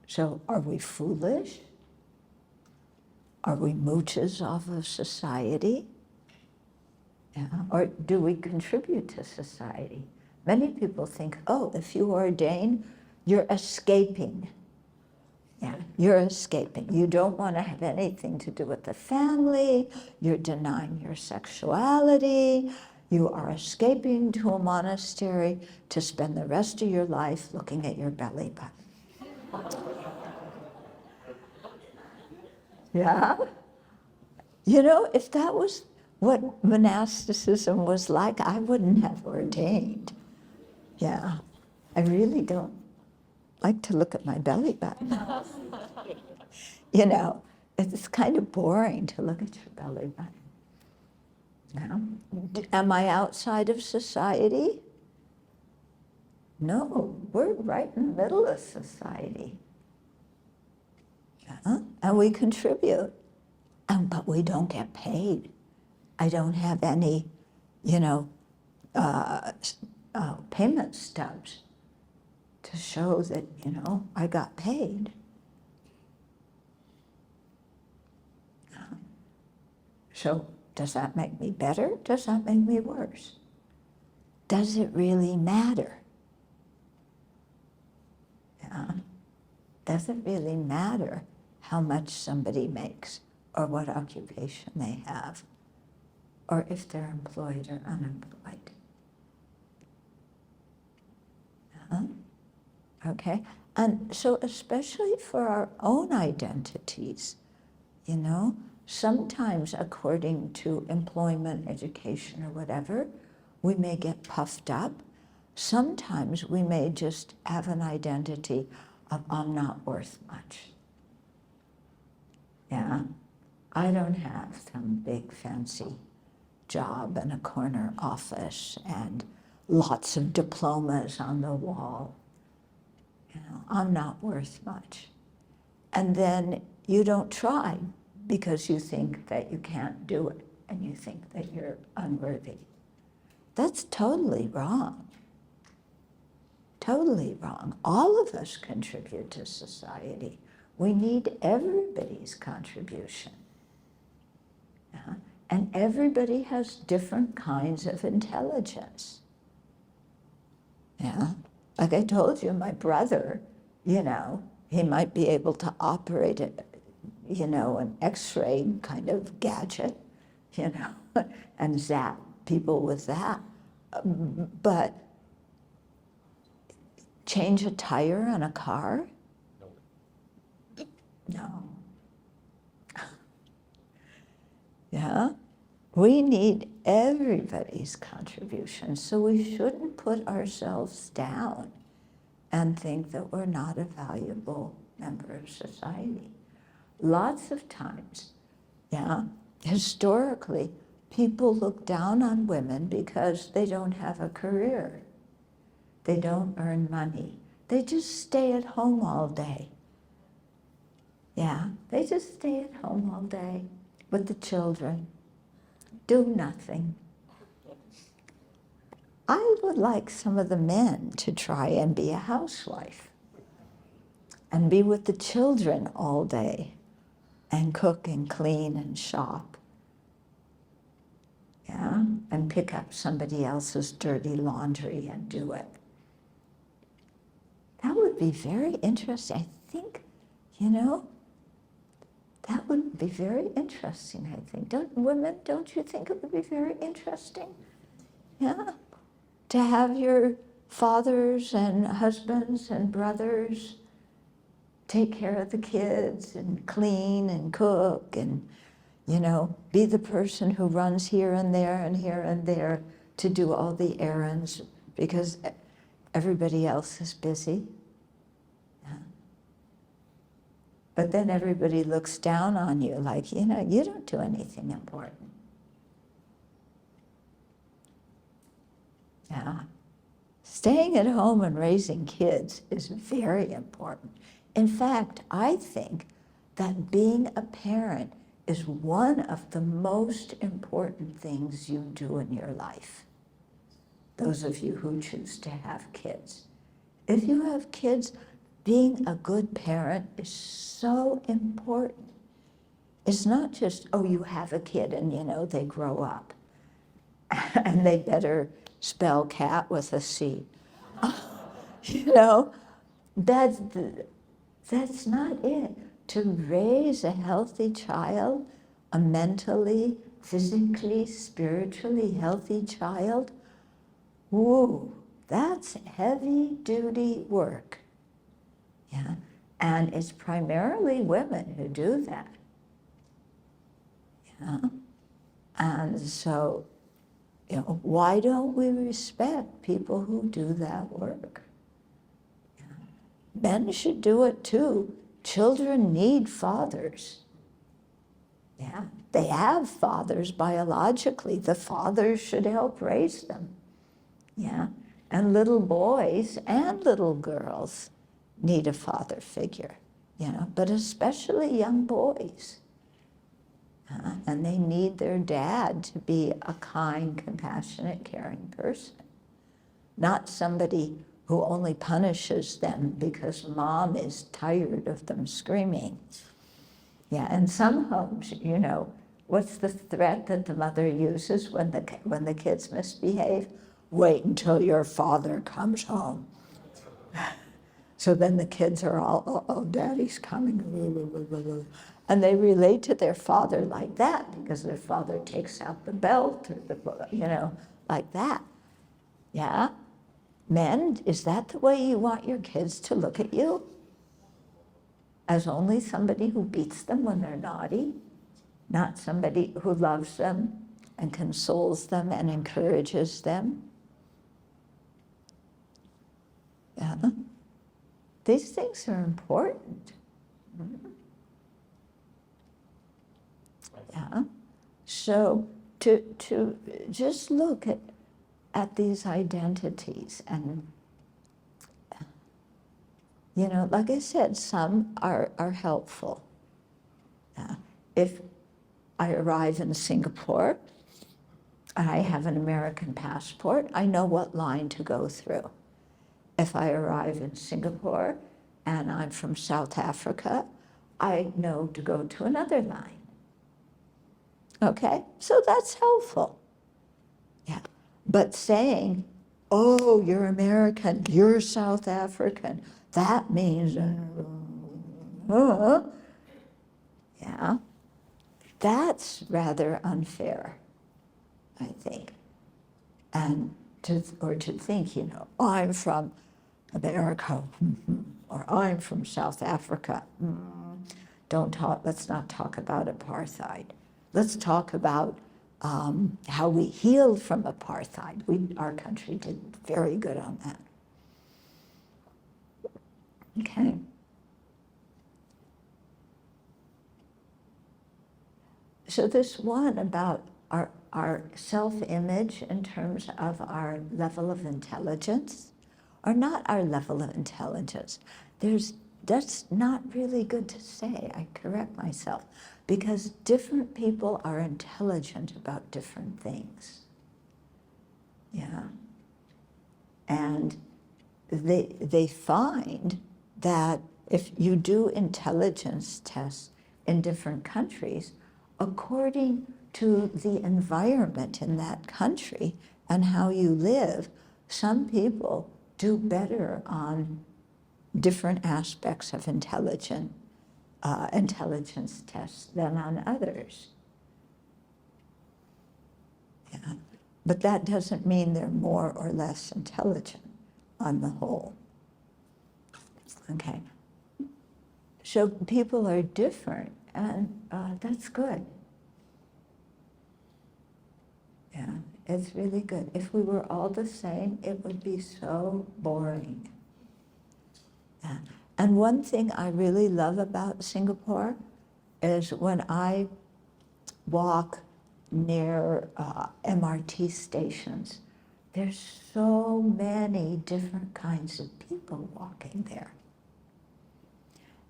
So are we foolish? Are we mooches off of society? Yeah. Or do we contribute to society? Many people think, oh, if you ordain, you're escaping. Yeah, you're escaping. You don't want to have anything to do with the family. You're denying your sexuality. You are escaping to a monastery to spend the rest of your life looking at your belly button. Yeah? You know, if that was what monasticism was like, I wouldn't have ordained. Yeah, I really don't like to look at my belly button. You know, it's kind of boring to look at your belly button. Yeah. Am I outside of society? No, we're right in the middle of society. Yeah. And we contribute, but we don't get paid. I don't have any, you know, payment stubs to show that, you know, I got paid. So does that make me better? Does that make me worse? Does it really matter? Yeah. Does it really matter how much somebody makes or what occupation they have or if they're employed or unemployed? Yeah. Okay, and so especially for our own identities, you know, sometimes according to employment, education, or whatever, we may get puffed up. Sometimes we may just have an identity of I'm not worth much. Yeah, I don't have some big fancy job in a corner office and lots of diplomas on the wall. You know, I'm not worth much. And then you don't try because you think that you can't do it and you think that you're unworthy. That's totally wrong. Totally wrong. All of us contribute to society. We need everybody's contribution. Yeah? And everybody has different kinds of intelligence. Yeah? Like I told you, my brother, you know, He might be able to operate it, you know, an X-ray kind of gadget, you know, and zap people with that. But change a tire on a car? No. Yeah? We need everybody's contribution, so we shouldn't put ourselves down and think that we're not a valuable member of society. Lots of times, yeah, historically, people look down on women because they don't have a career. They don't earn money. They just stay at home all day. Yeah, they just stay at home all day with the children, do nothing. I would like some of the men to try and be a housewife and be with the children all day and cook and clean and shop. Yeah, and pick up somebody else's dirty laundry and do it. That would be very interesting. I think, you know, that would be very interesting, I think. Don't you think it would be very interesting? Yeah, to have your fathers and husbands and brothers take care of the kids and clean and cook and, you know, be the person who runs here and there and here and there to do all the errands because everybody else is busy. Yeah. But then everybody looks down on you like, you know, you don't do anything important. Yeah. Staying at home and raising kids is very important. In fact, I think that being a parent is one of the most important things you do in your life. Those of you who choose to have kids. If you have kids, being a good parent is so important. It's not just, oh, you have a kid and, you know, they grow up and they better spell cat with a C. You know, that's not it. To raise a healthy child, a mentally, physically, spiritually healthy child, whoa, that's heavy-duty work. Yeah, and it's primarily women who do that. Yeah, and so, you know, why don't we respect people who do that work? Yeah. Men should do it too. Children need fathers. Yeah, they have fathers biologically. The fathers should help raise them. Yeah, and little boys and little girls need a father figure, you know, but especially young boys. And they need their dad to be a kind, compassionate, caring person, not somebody who only punishes them because mom is tired of them screaming. Yeah, in some homes, you know, what's the threat that the mother uses when the kids misbehave? Wait until your father comes home. So then the kids are all, oh, daddy's coming. And they relate to their father like that because their father takes out the belt or the, you know, like that. Yeah? Men, is that the way you want your kids to look at you? As only somebody who beats them when they're naughty? Not somebody who loves them and consoles them and encourages them? Yeah? These things are important. Yeah. So to just look at these identities and, you know, like I said, some are helpful. If I arrive in Singapore and I have an American passport, I know what line to go through. If I arrive in Singapore and I'm from South Africa, I know to go to another line. Okay, so that's helpful. Yeah, but saying, oh, you're American, you're South African, that means Yeah, that's rather unfair, I think. And to think, you know, I'm from America, or I'm from South Africa. Let's not talk about apartheid. Let's talk about how we healed from apartheid. Our country did very good on that. Okay. So this one about our self-image in terms of our level of intelligence, or not our level of intelligence. That's not really good to say, I correct myself, because different people are intelligent about different things. Yeah. And they find that if you do intelligence tests in different countries, according to the environment in that country and how you live, some people do better on different aspects of intelligence tests than on others. Yeah. But that doesn't mean they're more or less intelligent on the whole. Okay. So people are different, and that's good. Yeah, it's really good. If we were all the same, it would be so boring. Yeah. And one thing I really love about Singapore is when I walk near MRT stations, there's so many different kinds of people walking there.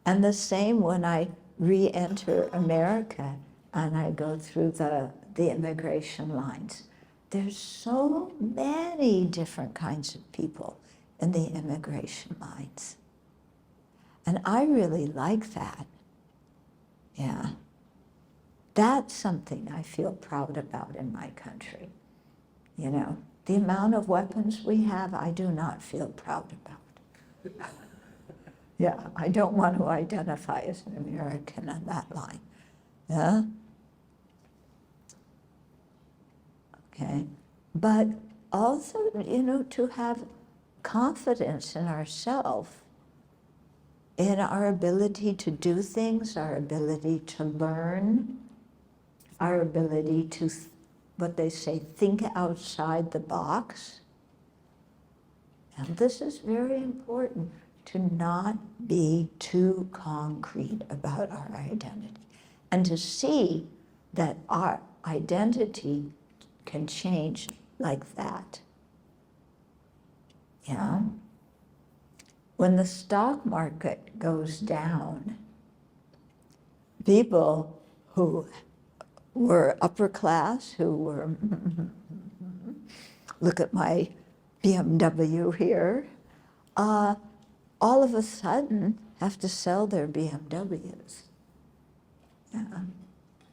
And the same when I re-enter America and I go through the immigration lines. There's so many different kinds of people in the immigration lines. And I really like that. Yeah. That's something I feel proud about in my country. You know, the amount of weapons we have, I do not feel proud about. Yeah, I don't want to identify as an American on that line. Yeah? Okay. But also, you know, to have confidence in ourselves, in our ability to do things, our ability to learn, our ability to, what they say, think outside the box. And this is very important, to not be too concrete about our identity, and to see that our identity can change like that. Yeah? When the stock market goes down, people who were upper class, who were, look at my BMW here, all of a sudden have to sell their BMWs. Yeah.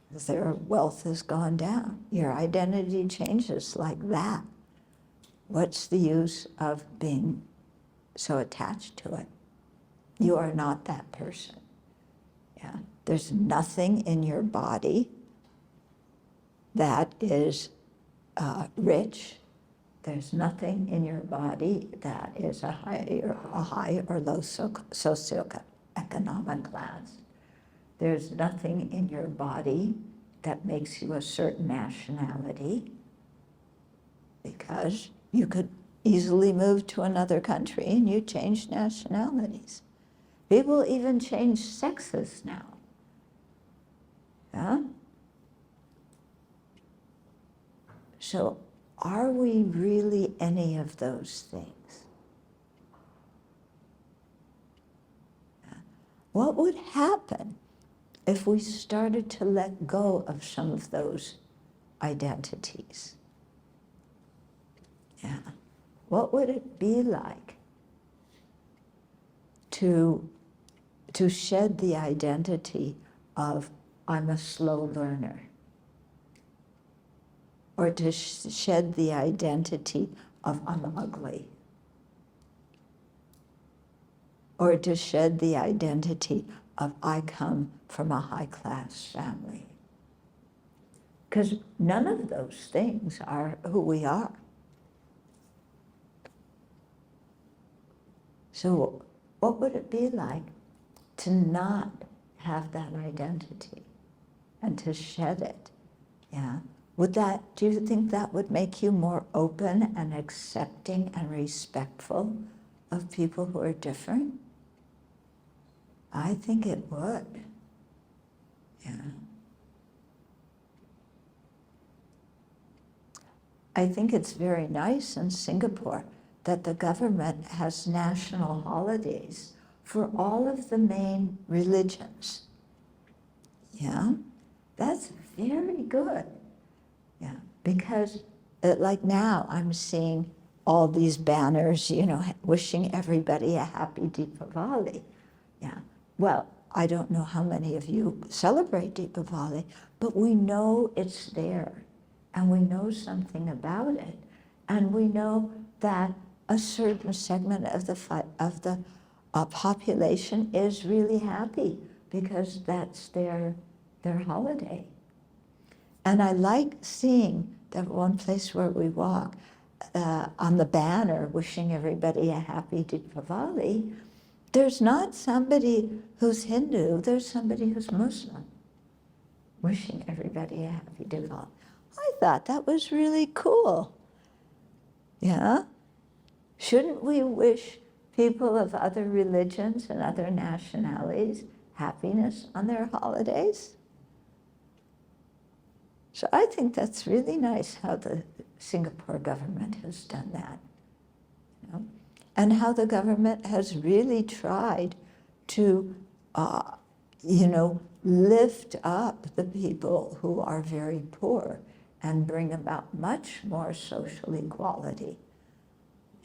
Because their wealth has gone down. Your identity changes like that. What's the use of being so attached to it? You are not that person. Yeah. There's nothing in your body that is rich. There's nothing in your body that is a high or low socioeconomic class. There's nothing in your body that makes you a certain nationality, because you could easily move to another country and you change nationalities. People even change sexes now. Yeah? So are we really any of those things? Yeah. What would happen if we started to let go of some of those identities? Yeah. What would it be like to shed the identity of I'm a slow learner, or to shed the identity of I'm ugly, or to shed the identity of I come from a high-class family. Because none of those things are who we are. So what would it be like to not have that identity and to shed it? Yeah. Do you think that would make you more open and accepting and respectful of people who are different? I think it would. Yeah. I think it's very nice in Singapore that the government has national holidays for all of the main religions. Yeah, that's very good. Yeah, because like now I'm seeing all these banners, you know, wishing everybody a happy Deepavali. Yeah, well, I don't know how many of you celebrate Deepavali, but we know it's there, and we know something about it, and we know that a certain segment of the population is really happy because that's their holiday. And I like seeing that one place where we walk, on the banner wishing everybody a happy Deepavali, there's not somebody who's Hindu, there's somebody who's Muslim wishing everybody a happy Deepavali. I thought that was really cool. Yeah? Shouldn't we wish people of other religions and other nationalities happiness on their holidays? So I think that's really nice how the Singapore government has done that. You know? And how the government has really tried to, you know, lift up the people who are very poor and bring about much more social equality.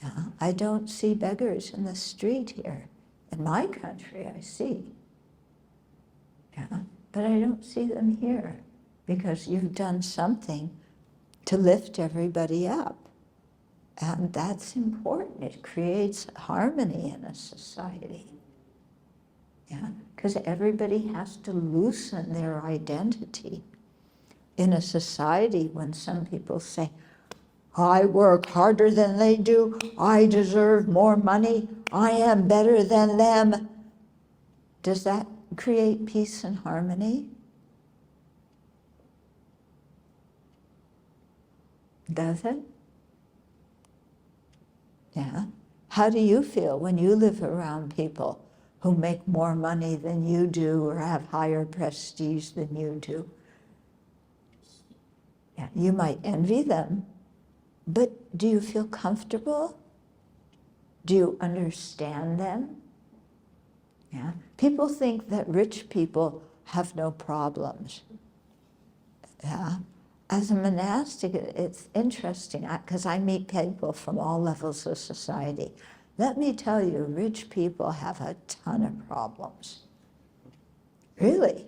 Yeah, I don't see beggars in the street here. In my country, I see. Yeah, but I don't see them here because you've done something to lift everybody up. And that's important. It creates harmony in a society. Yeah, because everybody has to loosen their identity. In a society when some people say, I work harder than they do, I deserve more money, I am better than them. Does that create peace and harmony? Does it? Yeah. How do you feel when you live around people who make more money than you do or have higher prestige than you do? Yeah, you might envy them. But do you feel comfortable? Do you understand them? Yeah. People think that rich people have no problems. Yeah. As a monastic, it's interesting because I meet people from all levels of society. Let me tell you, rich people have a ton of problems. Really.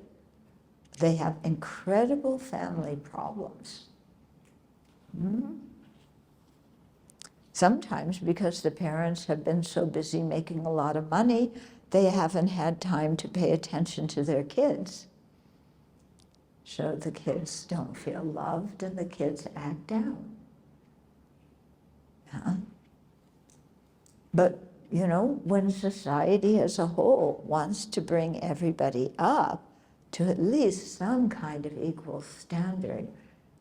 They have incredible family problems. Mm-hmm. Sometimes because the parents have been so busy making a lot of money, they haven't had time to pay attention to their kids. So the kids don't feel loved and the kids act down. Yeah. But, you know, when society as a whole wants to bring everybody up to at least some kind of equal standard,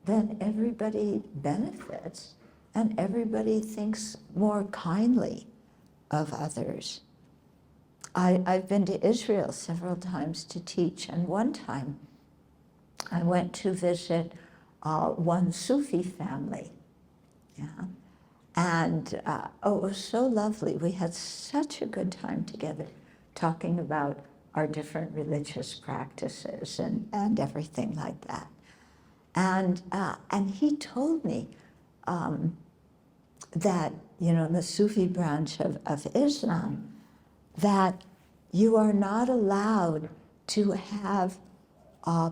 then everybody benefits. And everybody thinks more kindly of others. I've been to Israel several times to teach, and one time I went to visit one Sufi family. Yeah. And oh, it was so lovely. We had such a good time together talking about our different religious practices and everything like that. And he told me, that, you know, the Sufi branch of Islam, that you are not allowed to have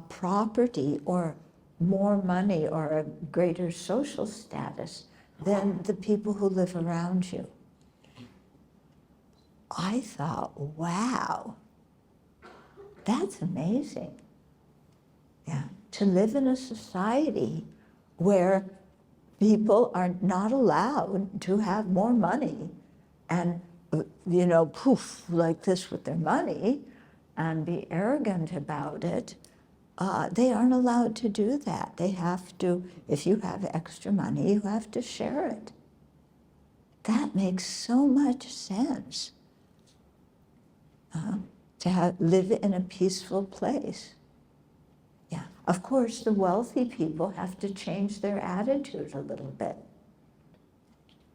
property or more money or a greater social status than the people who live around you. I thought, wow, That's amazing. Yeah, to live in a society where people are not allowed to have more money and, you know, poof, like this with their money and be arrogant about it. They aren't allowed to do that. They have to, if you have extra money, you have to share it. That makes so much sense. To live in a peaceful place. Yeah, of course, the wealthy people have to change their attitude a little bit.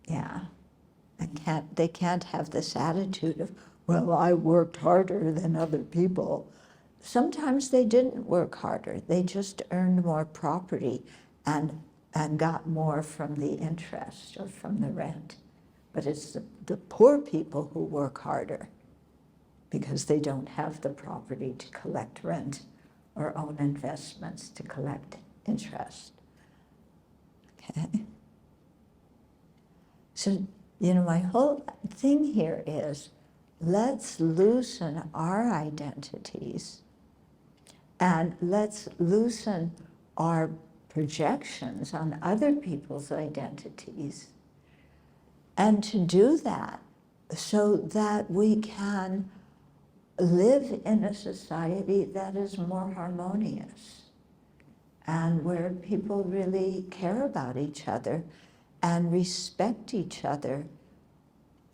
Yeah, they can't have this attitude of, well, I worked harder than other people. Sometimes they didn't work harder. They just earned more property and got more from the interest or from the rent. But it's the poor people who work harder because they don't have the property to collect rent or own investments to collect interest. Okay? So, you know, my whole thing here is, let's loosen our identities and let's loosen our projections on other people's identities. And to do that so that we can live in a society that is more harmonious and where people really care about each other and respect each other,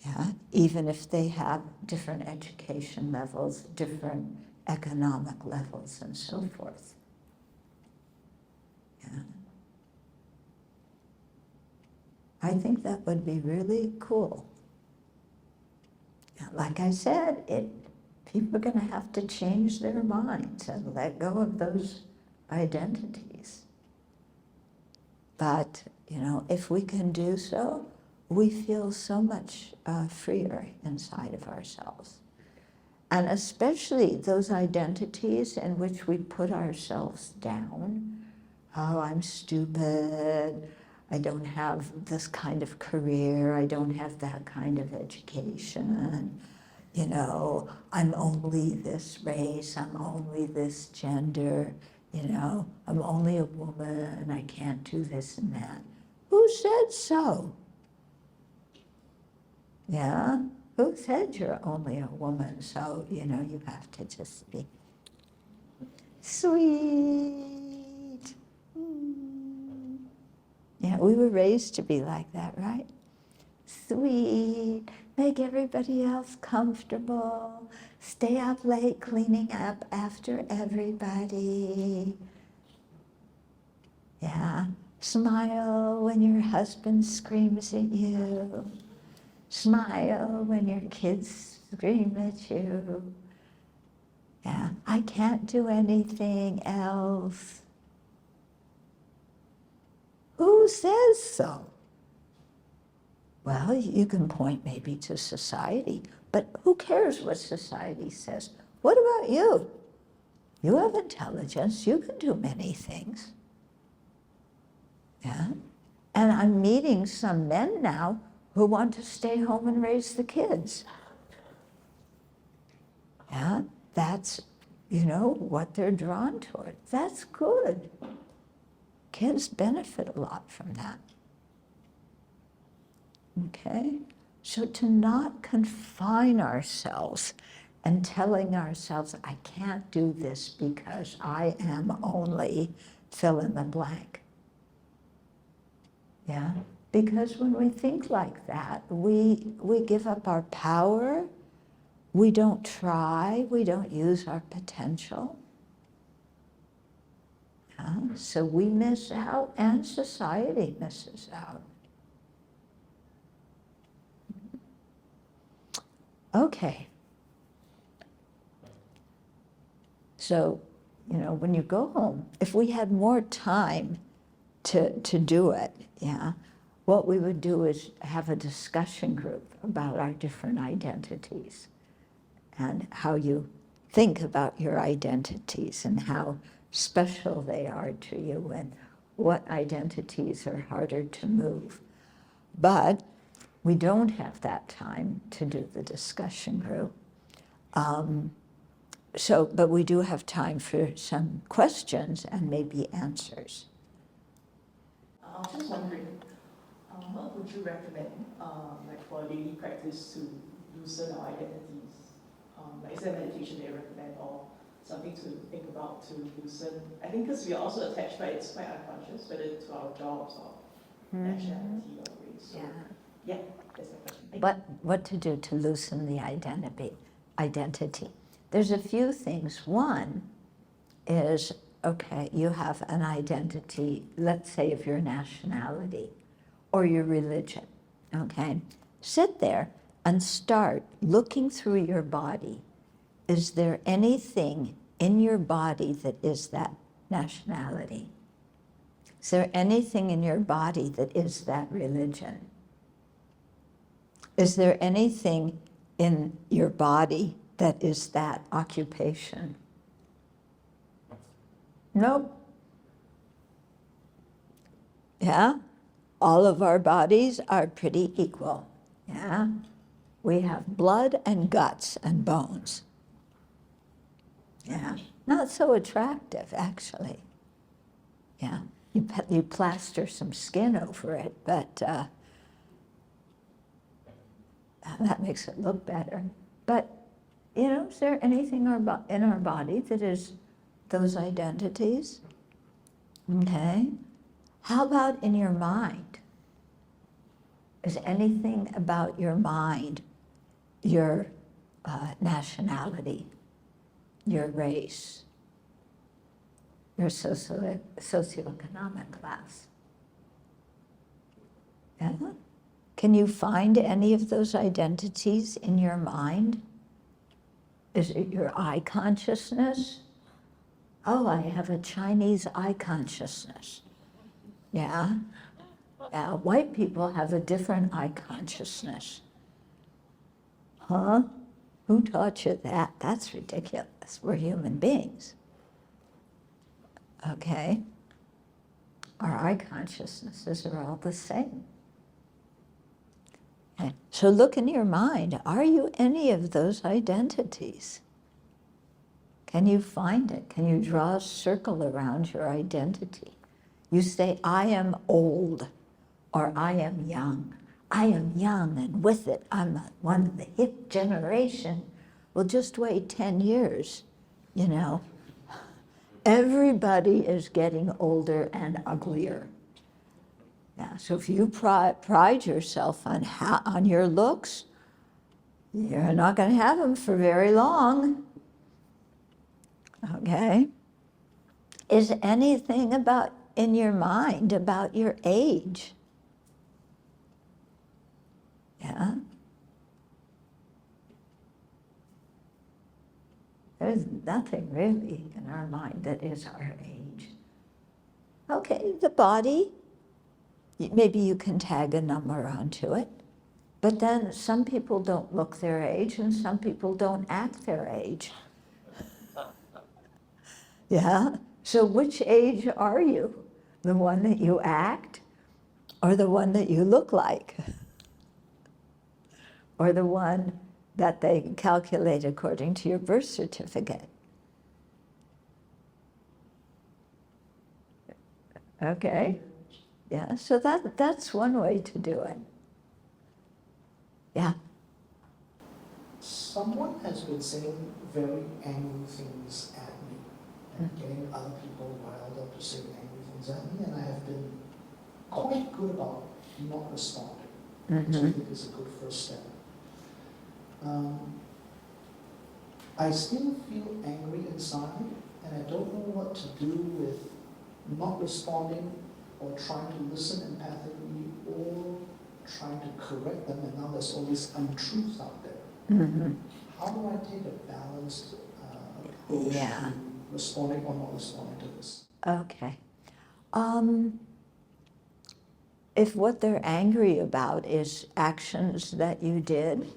yeah, even if they have different education levels, different economic levels, and so forth. Yeah. I think that would be really cool. Yeah, like I said, people are going to have to change their minds and let go of those identities. But, you know, if we can do so, we feel so much freer inside of ourselves. And especially those identities in which we put ourselves down. Oh, I'm stupid. I don't have this kind of career. I don't have that kind of education. You know, I'm only this race. I'm only this gender. You know, I'm only a woman. I can't do this and that. Who said so? Yeah? Who said you're only a woman? So, you know, you have to just be sweet. Yeah, we were raised to be like that, right? Sweet, make everybody else comfortable, stay up late cleaning up after everybody. Yeah, smile when your husband screams at you. Smile when your kids scream at you. Yeah, I can't do anything else. Who says so? Well, you can point maybe to society, but who cares what society says? What about you? You have intelligence, you can do many things. Yeah? And I'm meeting some men now who want to stay home and raise the kids. Yeah, that's, you know, what they're drawn toward. That's good. Kids benefit a lot from that. Okay? So to not confine ourselves and telling ourselves, I can't do this because I am only fill in the blank. Yeah? Because when we think like that, we give up our power, we don't try, we don't use our potential. Yeah? So we miss out and society misses out. Okay. So, you know, when you go home, if we had more time to do it, yeah, what we would do is have a discussion group about our different identities and how you think about your identities and how special they are to you and what identities are harder to move. But we don't have that time to do the discussion group. So, but we do have time for some questions and maybe answers. I was just wondering, what would you recommend, like for a daily practice to loosen our identities? Like, is there meditation that you recommend or something to think about to loosen? I think because we are also attached, but it's quite unconscious, whether to our jobs or nationality or race. So, yeah, that's my question. What to do to loosen the identity? There's a few things. One is, okay, you have an identity, let's say of your nationality or your religion, okay? Sit there and start looking through your body. Is there anything in your body that is that nationality? Is there anything in your body that is that religion? Is there anything in your body that is that occupation? Nope. Yeah? All of our bodies are pretty equal. Yeah? We have blood and guts and bones. Yeah? Not so attractive, actually. Yeah? You plaster some skin over it, but that makes it look better. But, you know, is there anything in our body that is those identities? Okay. How about in your mind? Is anything about your mind your nationality, your race, your socioeconomic class? Yeah? Can you find any of those identities in your mind? Is it your eye consciousness? Oh, I have a Chinese eye consciousness. Yeah? Yeah, white people have a different eye consciousness. Huh? Who taught you that? That's ridiculous. We're human beings. Okay? Our eye consciousnesses are all the same. Okay. So look in your mind. Are you any of those identities? Can you find it? Can you draw a circle around your identity? You say, I am old, or I am young. I am young, and with it, I'm one of the hip generation. Well, just wait 10 years, you know. Everybody is getting older and uglier. Yeah, so if you pride yourself on your looks, you're not going to have them for very long. Okay? Is anything in your mind about your age? Yeah? There's nothing really in our mind that is our age. Okay, the body, maybe you can tag a number onto it, but then some people don't look their age and some people don't act their age. Yeah? So which age are you? The one that you act or the one that you look like? Or the one that they calculate according to your birth certificate? Okay? Yeah, so that's one way to do it. Yeah? Someone has been saying very angry things at me and getting other people riled up to say angry things at me, and I have been quite good about not responding, which I think is a good first step. I still feel angry inside, and I don't know what to do with not responding or trying to listen empathically or trying to correct them, and now there's all these untruths out there. How do I take a balanced approach to responding or not responding to this? Okay. If what they're angry about is actions that you did,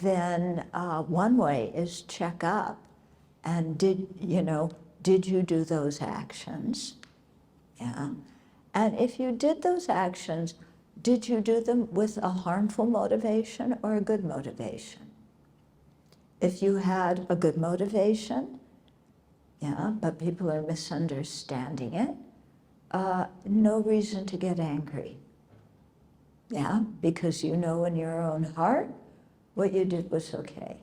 then one way is check up. And did you do those actions? Yeah. And if you did those actions, did you do them with a harmful motivation or a good motivation? If you had a good motivation, yeah, but people are misunderstanding it, no reason to get angry. Yeah, because you know in your own heart what you did was okay.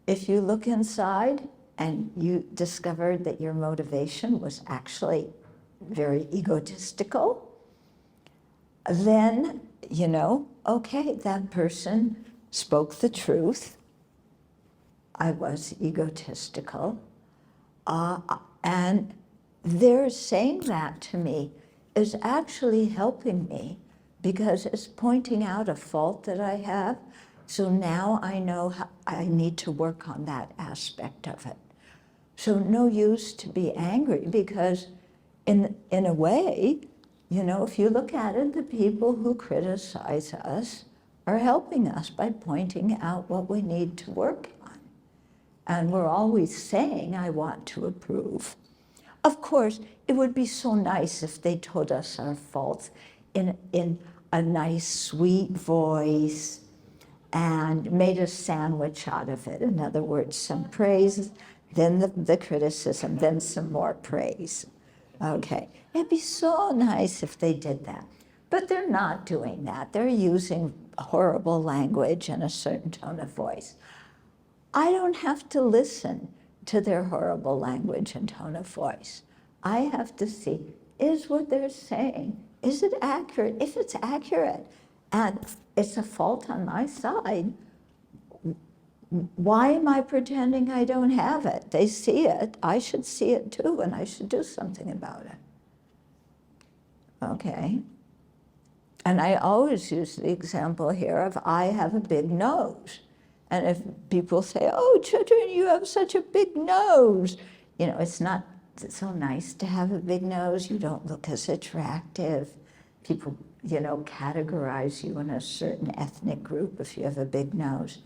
If you look inside and you discovered that your motivation was actually very egotistical, then, you know, okay, that person spoke the truth. I was egotistical. And their saying that to me is actually helping me because it's pointing out a fault that I have. So now I know how I need to work on that aspect of it. So no use to be angry because in a way, you know, if you look at it, the people who criticize us are helping us by pointing out what we need to work on. And we're always saying, I want to improve. Of course, it would be so nice if they told us our faults in a nice, sweet voice and made a sandwich out of it. In other words, some praise, then the criticism, then some more praise. Okay, it'd be so nice if they did that. But they're not doing that. They're using horrible language and a certain tone of voice. I don't have to listen to their horrible language and tone of voice. I have to see, is what they're saying, is it accurate? If it's accurate and it's a fault on my side, why am I pretending I don't have it? They see it, I should see it too, and I should do something about it. Okay. And I always use the example here of I have a big nose. And if people say, oh, Chodron, you have such a big nose. You know, it's not so nice to have a big nose. You don't look as attractive. People, you know, categorize you in a certain ethnic group if you have a big nose.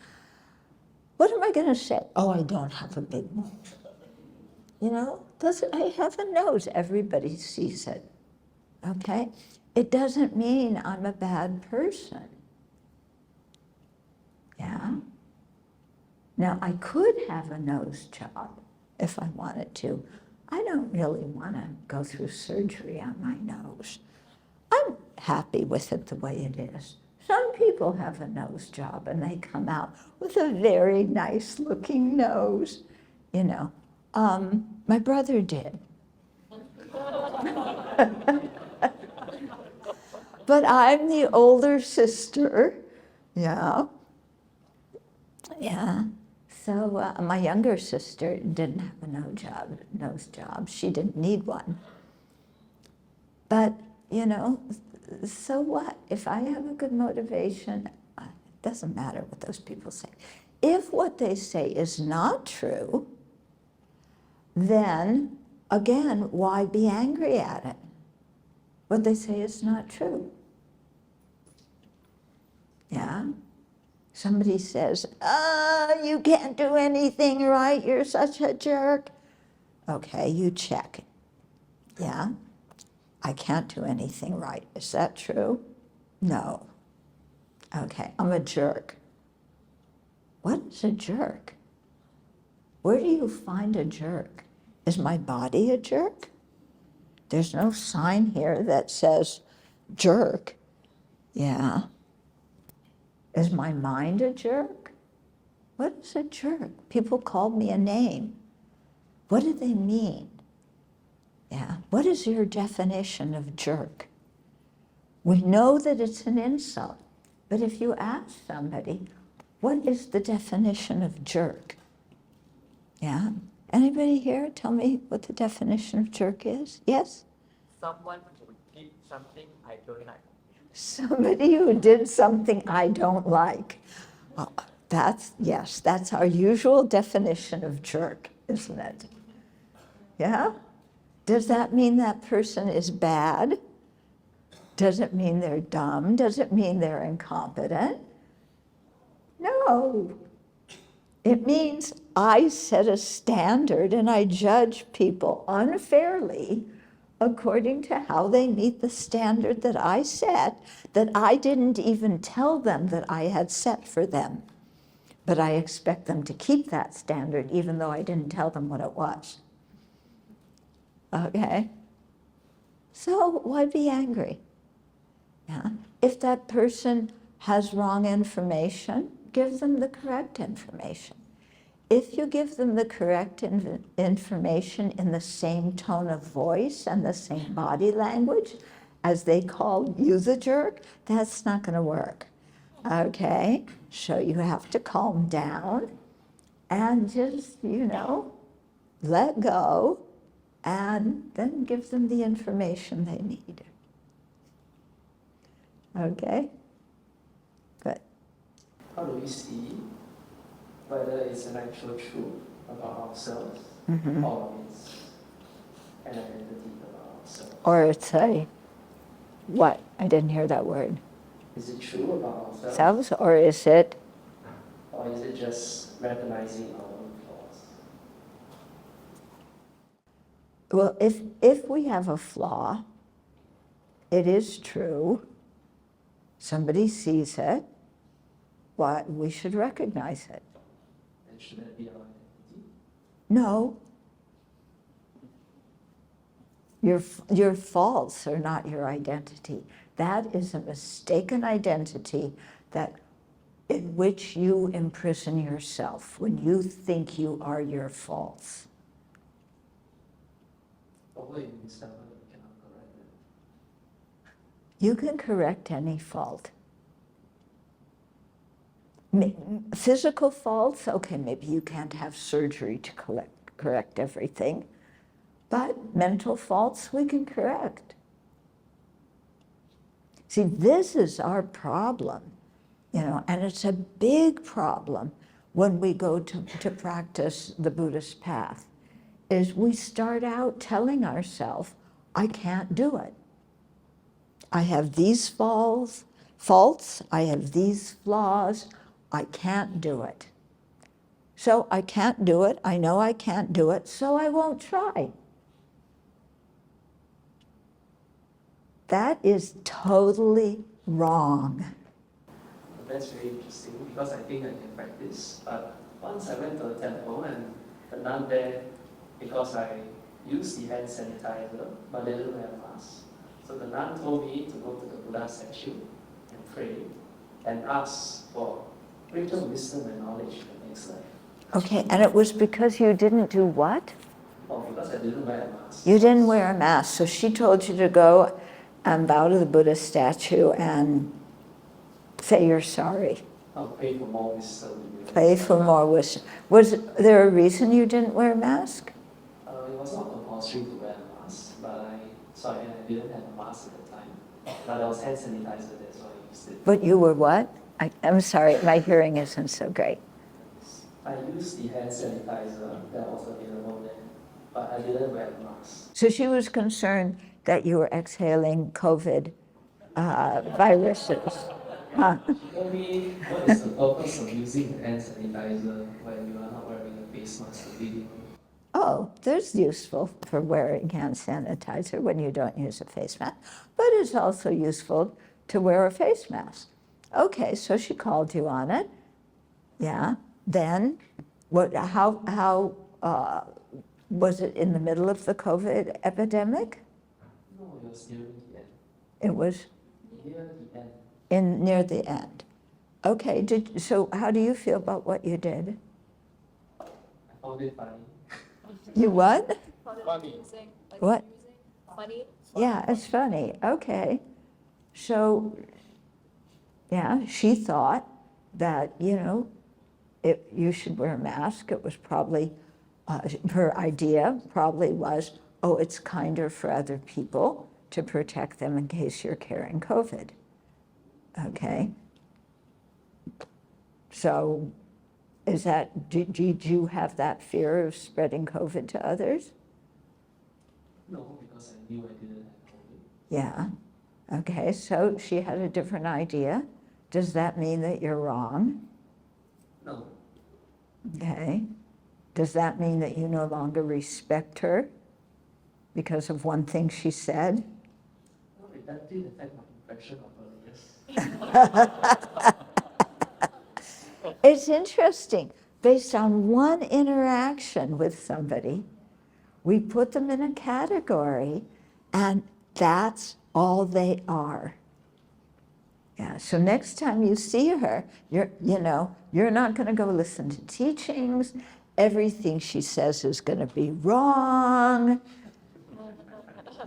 What am I going to say? Oh, I don't have a big nose. You know, I have a nose. Everybody sees it. Okay? It doesn't mean I'm a bad person. Yeah? Now, I could have a nose job if I wanted to. I don't really want to go through surgery on my nose. I'm happy with it the way it is. Some people have a nose job and they come out with a very nice looking nose. You know, my brother did. But I'm the older sister, yeah. Yeah, so my younger sister didn't have a nose job. She didn't need one. But, you know, so what? If I have a good motivation, it doesn't matter what those people say. If what they say is not true, then, again, why be angry at it? What they say is not true. Yeah? Somebody says, you can't do anything right, you're such a jerk. Okay, you check. Yeah? I can't do anything right. Is that true? No. Okay, I'm a jerk. What is a jerk? Where do you find a jerk? Is my body a jerk? There's no sign here that says jerk. Yeah. Is my mind a jerk? What is a jerk? People call me a name. What do they mean? Yeah. What is your definition of jerk? We know that it's an insult, but if you ask somebody, what is the definition of jerk? Yeah. Anybody here tell me what the definition of jerk is? Yes? Someone who did something I don't like. Somebody who did something I don't like. Oh, yes, that's our usual definition of jerk, isn't it? Yeah? Does that mean that person is bad? Does it mean they're dumb? Does it mean they're incompetent? No. It means I set a standard and I judge people unfairly according to how they meet the standard that I set, that I didn't even tell them that I had set for them. but I expect them to keep that standard even though I didn't tell them what it was. Okay? So why be angry? Yeah? If that person has wrong information, give them the correct information. If you give them the correct information in the same tone of voice and the same body language as they call you the jerk, that's not going to work. Okay? So you have to calm down and just, let go and then give them the information they need. Okay? Good. How do we see whether it's an actual truth about ourselves Mm-hmm. or it's an identity about ourselves? Or it's a, what? I didn't hear that word. Is it true about ourselves? Selves, or is it? Or is it just recognizing our own flaws? Well, if we have a flaw, it is true, somebody sees it, well, we should recognize it. And should that be our identity? No. Your faults are not your identity. That is a mistaken identity in which you imprison yourself when you think you are your faults. But what if we discover that we cannot correct it? You can correct any fault. Physical faults, okay, maybe you can't have surgery to correct everything, but mental faults we can correct. See, this is our problem, and it's a big problem when we go to practice the Buddhist path, is we start out telling ourselves, I can't do it. I have these faults, I have these flaws, I can't do it. So I can't do it, I know I can't do it, so I won't try. That is totally wrong. That's very interesting because I think I can practice. But once I went to the temple and the nun there, because I used the hand sanitizer but they didn't wear a mask. So the nun told me to go to the Buddha statue and pray and ask for greater wisdom and knowledge in the next life. Okay, and it was because you didn't do what? Oh, because I didn't wear a mask. You didn't wear a mask, so she told you to go and bow to the Buddha statue and say you're sorry. I'll pray for more wisdom. Pray for more wisdom. Was there a reason you didn't wear a mask? It was not compulsory to wear a mask, but I didn't have a mask at the time. But there was hand sanitizer there, so I used it. But you were what? I'm sorry, my hearing isn't so great. I used the hand sanitizer that was available there, but I didn't wear a mask. So she was concerned that you were exhaling COVID viruses. Huh? She told me, what is the purpose of using hand sanitizer when you are not wearing a face mask to begin with? Oh, there's useful for wearing hand sanitizer when you don't use a face mask, but it's also useful to wear a face mask. Okay, so she called you on it. Yeah. Then, how was it in the middle of the COVID epidemic? No, it was near the end. It was Near the end. near the end. Okay, so how do you feel about what you did? I found it funny. You what? Funny. What? Funny. Yeah, it's funny. Okay. So, yeah, she thought that, you should wear a mask. It was probably, her idea probably was, oh, it's kinder for other people to protect them in case you're carrying COVID. Okay? So, did you have that fear of spreading COVID to others? No, because I knew I didn't have COVID. Yeah. Okay, so she had a different idea. Does that mean that you're wrong? No, Okay. Does that mean that you no longer respect her because of one thing she said? no, that did affect my impression of her, yes. It's interesting. Based on one interaction with somebody, we put them in a category, and that's all they are. Yeah, so next time you see her, you're not going to go listen to teachings. Everything she says is going to be wrong.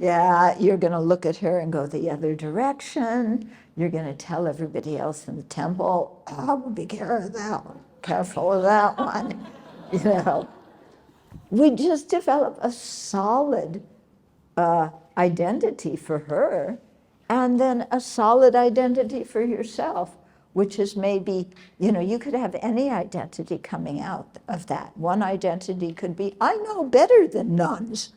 Yeah, you're going to look at her and go the other direction. You're going to tell everybody else in the temple, oh, be careful of that one. Careful of that one. We just develop a solid identity for her, and then a solid identity for yourself, which is maybe, you could have any identity coming out of that. One identity could be, I know better than nuns.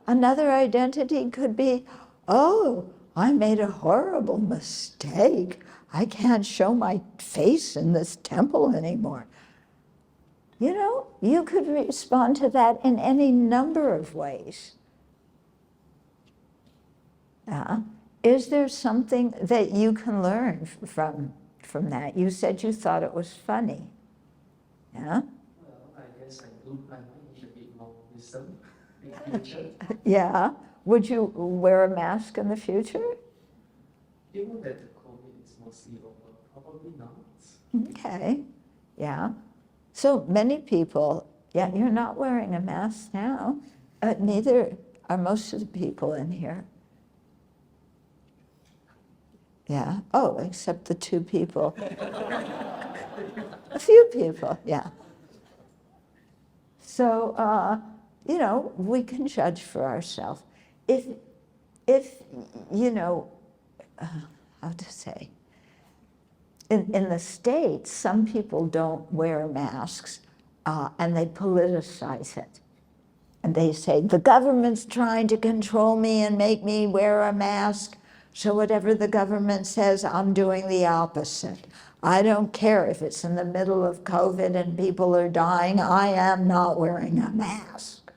Another identity could be, oh, I made a horrible mistake. I can't show my face in this temple anymore. You could respond to that in any number of ways. Is there something that you can learn from that? You said you thought it was funny. Yeah? Well, I guess I do plan to need a bit more wisdom in the future. Yeah. Would you wear a mask in the future? Given that the COVID is mostly over, probably not. Okay. Yeah. So many people, yeah, you're not wearing a mask now. Neither are most of the people in here. Yeah. Oh, except the two people. A few people, yeah. So, we can judge for ourselves. If how to say, in the States, some people don't wear masks, and they politicize it. And they say, the government's trying to control me and make me wear a mask, so whatever the government says, I'm doing the opposite. I don't care if it's in the middle of COVID and people are dying, I am not wearing a mask.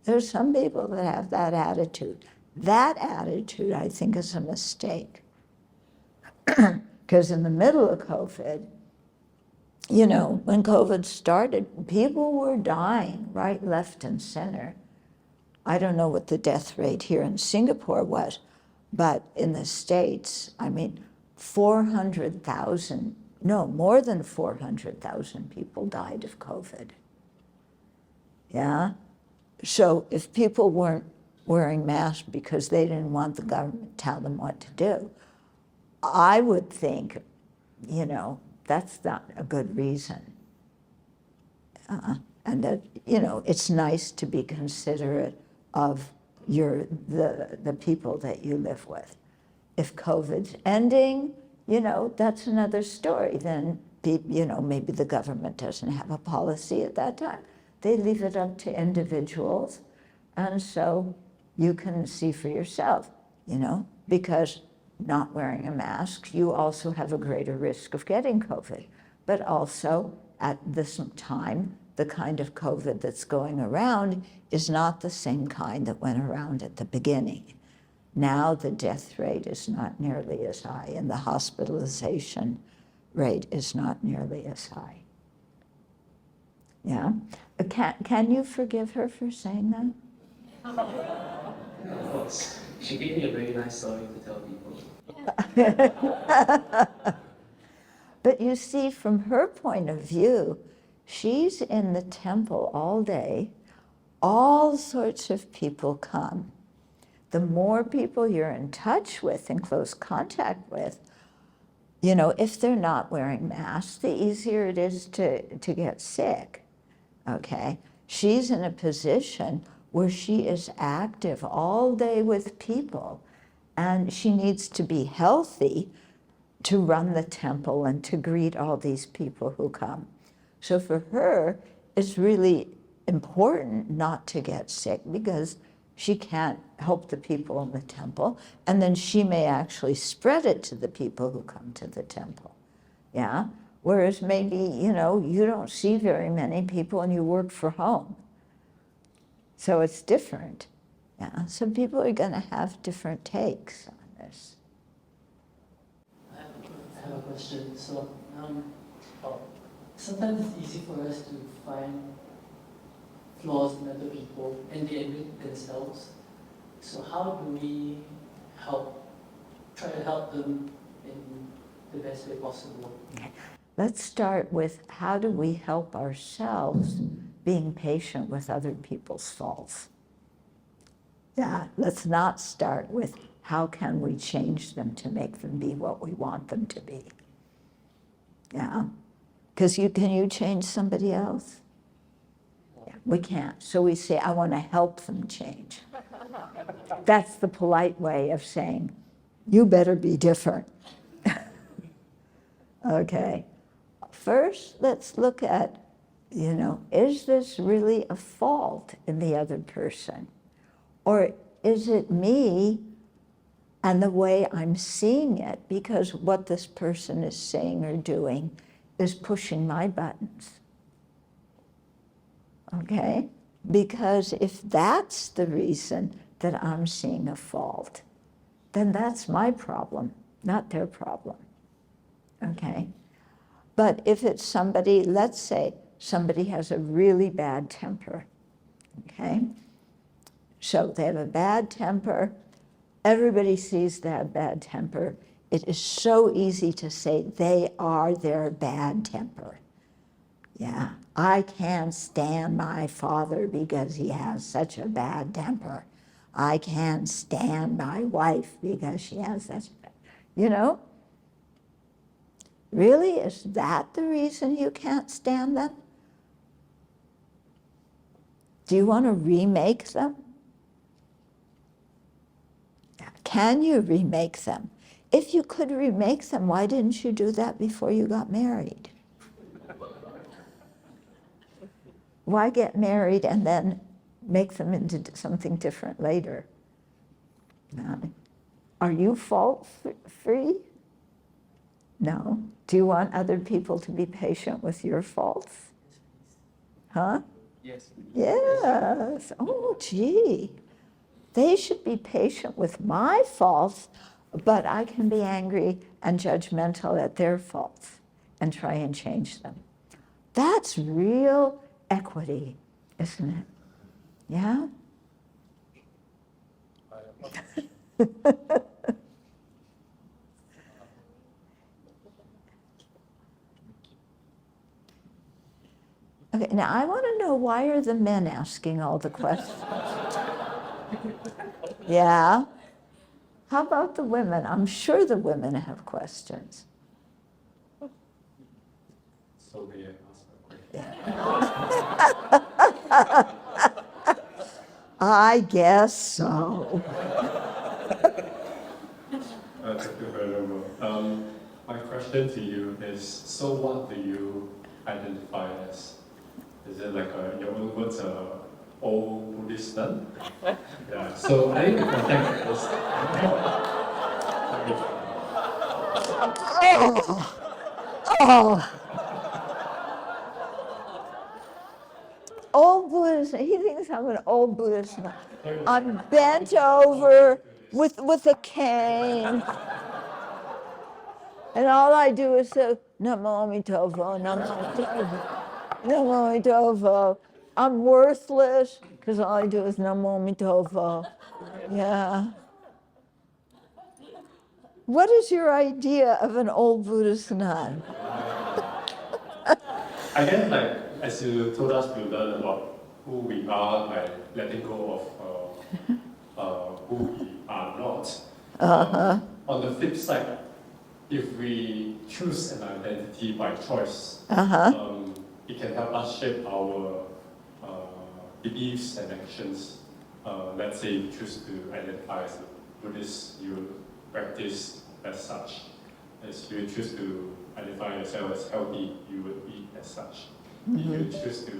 There's some people that have that attitude. That attitude, I think, is a mistake. Because in the middle of COVID, when COVID started, people were dying right, left, and center. I don't know what the death rate here in Singapore was, but in the States, 400,000, no, more than 400,000 people died of COVID. Yeah? So if people weren't wearing masks because they didn't want the government to tell them what to do, I would think, that's not a good reason. And that, it's nice to be considerate of the people that you live with. If COVID's ending, that's another story. Then, maybe the government doesn't have a policy at that time. They leave it up to individuals. And so you can see for yourself, because not wearing a mask, you also have a greater risk of getting COVID. But also, at this time, the kind of COVID that's going around is not the same kind that went around at the beginning. Now the death rate is not nearly as high, and the hospitalization rate is not nearly as high. Yeah? Can you forgive her for saying that? Of course. She gave me a very nice story to tell people. But you see, from her point of view, she's in the temple all day. All sorts of people come. The more people you're in touch with, in close contact with, if they're not wearing masks, the easier it is to get sick, okay? She's in a position where she is active all day with people, and she needs to be healthy to run the temple and to greet all these people who come. So for her, it's really important not to get sick, because she can't help the people in the temple, and then she may actually spread it to the people who come to the temple, yeah? Whereas maybe, you don't see very many people and you work from home. So it's different, yeah? So people are gonna have different takes on this. I have a question. So, Sometimes it's easy for us to find flaws in other people and they admit themselves. So how do we try to help them in the best way possible? Let's start with how do we help ourselves being patient with other people's faults. Yeah, let's not start with how can we change them to make them be what we want them to be. Yeah, because can you change somebody else? Yeah, we can't. So we say, I want to help them change. That's the polite way of saying, you better be different. Okay. First, let's look at, is this really a fault in the other person? Or is it me and the way I'm seeing it, because what this person is saying or doing is pushing my buttons? Okay? Because if that's the reason that I'm seeing a fault, then that's my problem, not their problem. Okay? But if it's somebody, let's say somebody has a really bad temper, okay? So they have a bad temper, everybody sees that bad temper. It is so easy to say they are their bad temper. Yeah, I can't stand my father because he has such a bad temper. I can't stand my wife because she has such a, Really, is that the reason you can't stand them? Do you want to remake them? Can you remake them? If you could remake them, why didn't you do that before you got married? Why get married and then make them into something different later? Are you fault-free? No. Do you want other people to be patient with your faults? Huh? Yes. Yes. Oh, gee. They should be patient with my faults, but I can be angry and judgmental at their faults and try and change them. That's real equity, isn't it? Yeah? Okay, now I want to know, why are the men asking all the questions? Yeah? How about the women? I'm sure the women have questions. So may I ask a question? I guess so. Thank you, Venerable. My question to you is, so what do you identify as? Is it like your own words, old Buddhist nun? Yeah. So I think the context is. Oh. Old Buddhist, he thinks I'm an old Buddhist. I'm bent over with a cane. And all I do is say, Namo Amitovo, Namo Amitovo, Namo Amitovo. I'm worthless because all I do is Namo Amitovo. Yeah. What is your idea of an old Buddhist nun? I guess, like, as you told us, we learn about who we are by letting go of who we are not. On the flip side, if we choose an identity by choice, it can help us shape our beliefs and actions. Let's say you choose to identify as a Buddhist, you practice as such. As you choose to identify yourself as healthy, you would eat as such. If you choose to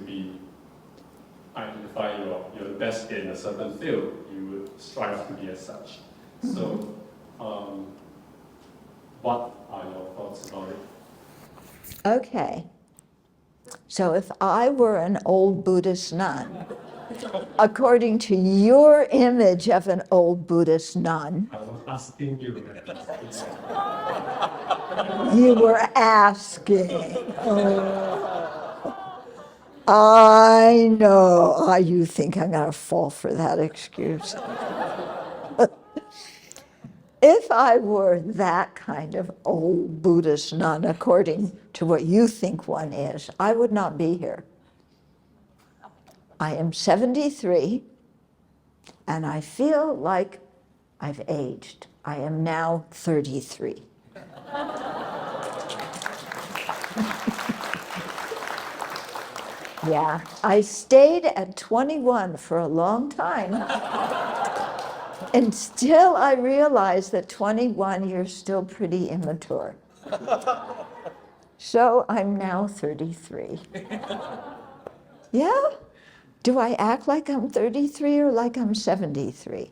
identify your best in a certain field, you would strive to be as such. So, what are your thoughts about it? Okay. So if I were an old Buddhist nun, according to your image of an old Buddhist nun, I was asking you. You were asking. Oh. I know. You think I'm going to fall for that excuse. If I were that kind of old Buddhist nun, according to what you think one is, I would not be here. I am 73, and I feel like I've aged. I am now 33. Yeah, I stayed at 21 for a long time until I realized that 21, you're still pretty immature. So I'm now 33. Yeah? Do I act like I'm 33 or like I'm 73?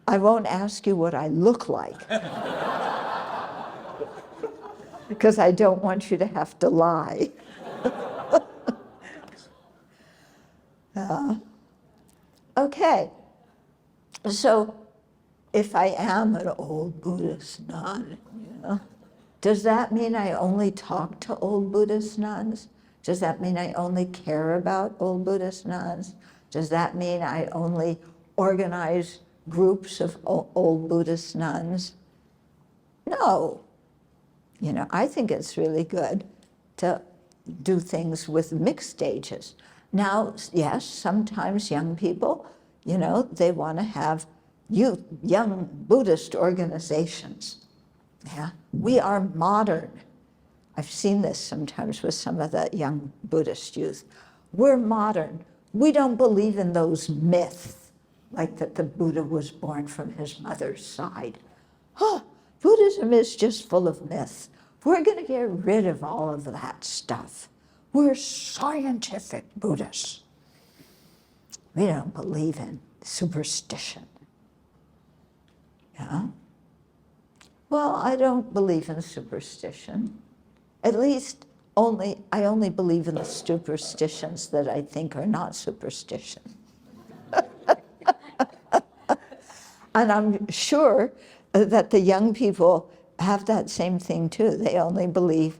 I won't ask you what I look like, because I don't want you to have to lie. Okay, so if I am an old Buddhist nun, does that mean I only talk to old Buddhist nuns? Does that mean I only care about old Buddhist nuns? Does that mean I only organize groups of old Buddhist nuns? No. I think it's really good to do things with mixed ages. Now, yes, sometimes young people, they want to have young Buddhist organizations. Yeah, we are modern. I've seen this sometimes with some of the young Buddhist youth. We're modern. We don't believe in those myths, like that the Buddha was born from his mother's side. Buddhism is just full of myths. We're going to get rid of all of that stuff. We're scientific Buddhists. We don't believe in superstition. Yeah? Well, I don't believe in superstition. At least I only believe in the superstitions that I think are not superstition. And I'm sure that the young people have that same thing too. They only believe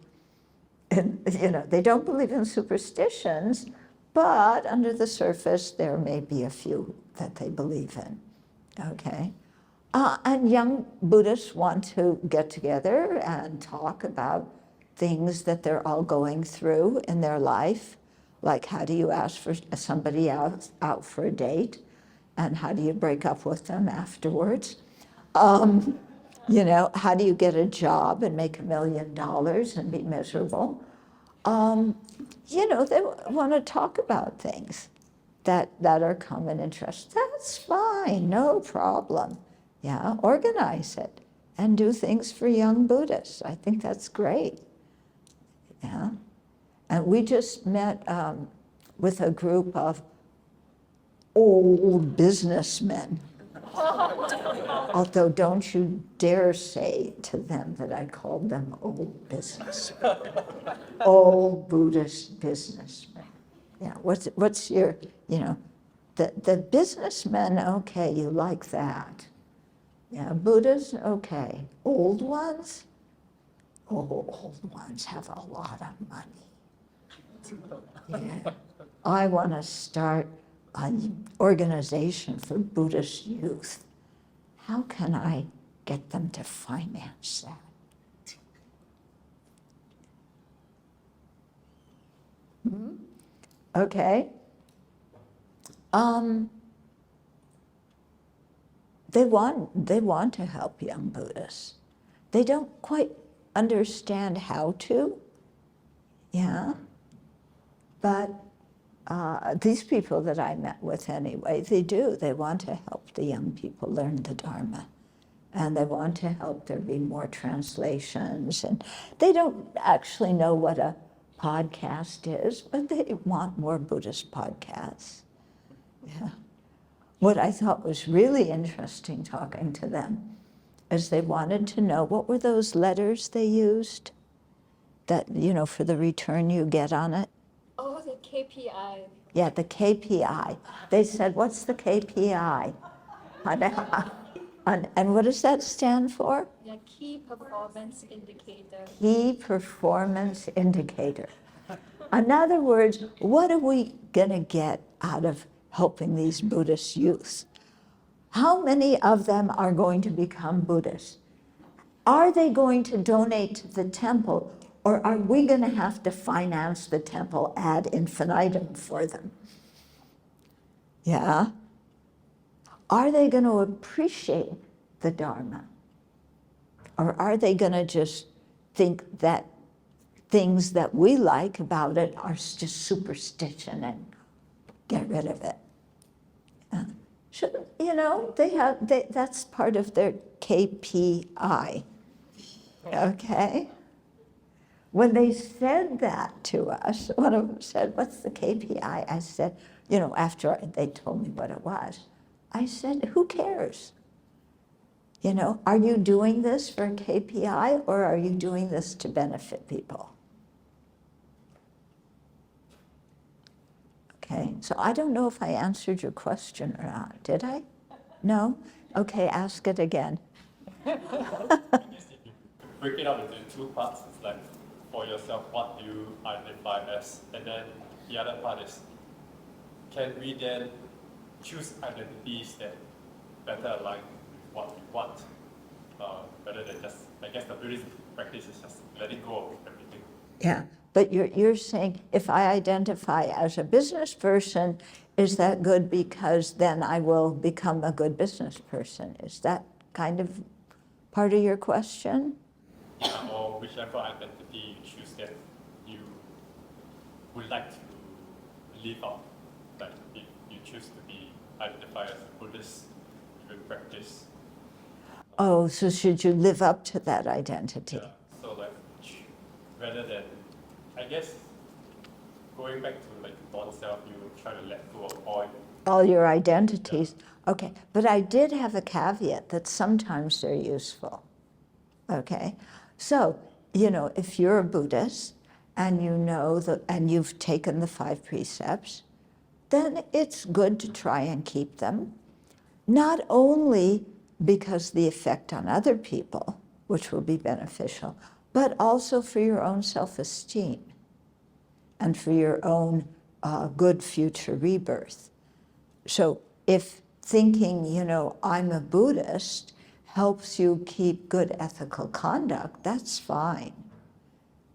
in, they don't believe in superstitions, but under the surface there may be a few that they believe in, okay? And young Buddhists want to get together and talk about things that they're all going through in their life, like how do you ask for somebody out for a date, and how do you break up with them afterwards? How do you get a job and make $1 million and be miserable? They want to talk about things that are common interests. That's fine, no problem. Yeah, organize it and do things for young Buddhists. I think that's great. Yeah, and we just met with a group of old businessmen. Although don't you dare say to them that I called them old businessmen. Old Buddhist businessmen. Yeah, what's your, the businessmen, okay, you like that. Yeah, Buddhas, okay. Old ones? Oh, old ones have a lot of money. Yeah. I want to start an organization for Buddhist youth. How can I get them to finance that? Okay. They want to help young Buddhists. They don't quite understand how to, yeah. But these people that I met with anyway, they do. They want to help the young people learn the Dharma. And they want to help there be more translations. And they don't actually know what a podcast is, but they want more Buddhist podcasts. Yeah. What I thought was really interesting talking to them is they wanted to know what were those letters they used that, for the return you get on it. Oh, the KPI. Yeah, the KPI. They said, what's the KPI? And what does that stand for? Yeah, key performance indicator. Key performance indicator. In other words, what are we going to get out of helping these Buddhist youths? How many of them are going to become Buddhists? Are they going to donate to the temple, or are we going to have to finance the temple ad infinitum for them? Yeah? Are they going to appreciate the Dharma? Or are they going to just think that things that we like about it are just superstition and get rid of it? That's part of their KPI. Okay? When they said that to us, one of them said, "What's the KPI?" I said, after they told me what it was, I said, "Who cares? Are you doing this for a KPI, or are you doing this to benefit people?" Okay, so I don't know if I answered your question or not. Did I? No? Okay, ask it again. Break it up into two parts. It's like, for yourself, what do you identify as? And then the other part is, can we then choose identities that better align with what we want? Rather than just, I guess the Buddhist practice is just letting go of everything. Yeah, but you're saying, if I identify as a business person, is that good because then I will become a good business person? Is that kind of part of your question? Yeah, or whichever identity you choose that you would like to live out. Like if you choose to be identified as a Buddhist, you will practice. Oh, so should you live up to that identity? Yeah, so like rather than, I guess, going back to like non-self, you try to let go of all your identities. Okay, but I did have a caveat that sometimes they're useful. Okay, so if you're a Buddhist and and you've taken the 5 precepts, then it's good to try and keep them, not only because the effect on other people, which will be beneficial, but also for your own self-esteem and for your own good future rebirth. So if thinking, I'm a Buddhist helps you keep good ethical conduct, that's fine.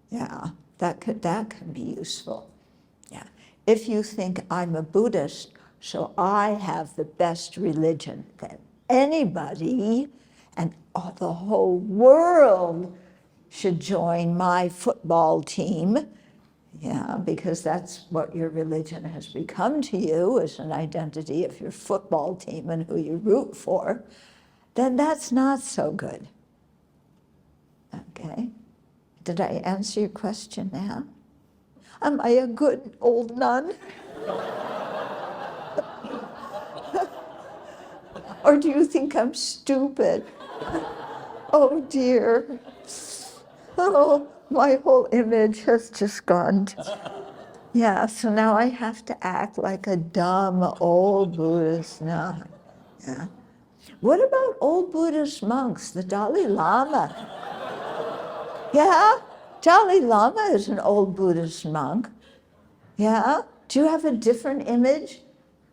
Yeah, that can be useful. Yeah. If you think I'm a Buddhist, so I have the best religion that anybody and the whole world should join my football team, yeah, because that's what your religion has become to you, as an identity of your football team and who you root for, then that's not so good. Okay? Did I answer your question now? Am I a good old nun? Or do you think I'm stupid? Oh dear. Oh, my whole image has just gone. Yeah, so now I have to act like a dumb old Buddhist nun. Yeah. What about old Buddhist monks, the Dalai Lama? Yeah, Dalai Lama is an old Buddhist monk. Yeah, do you have a different image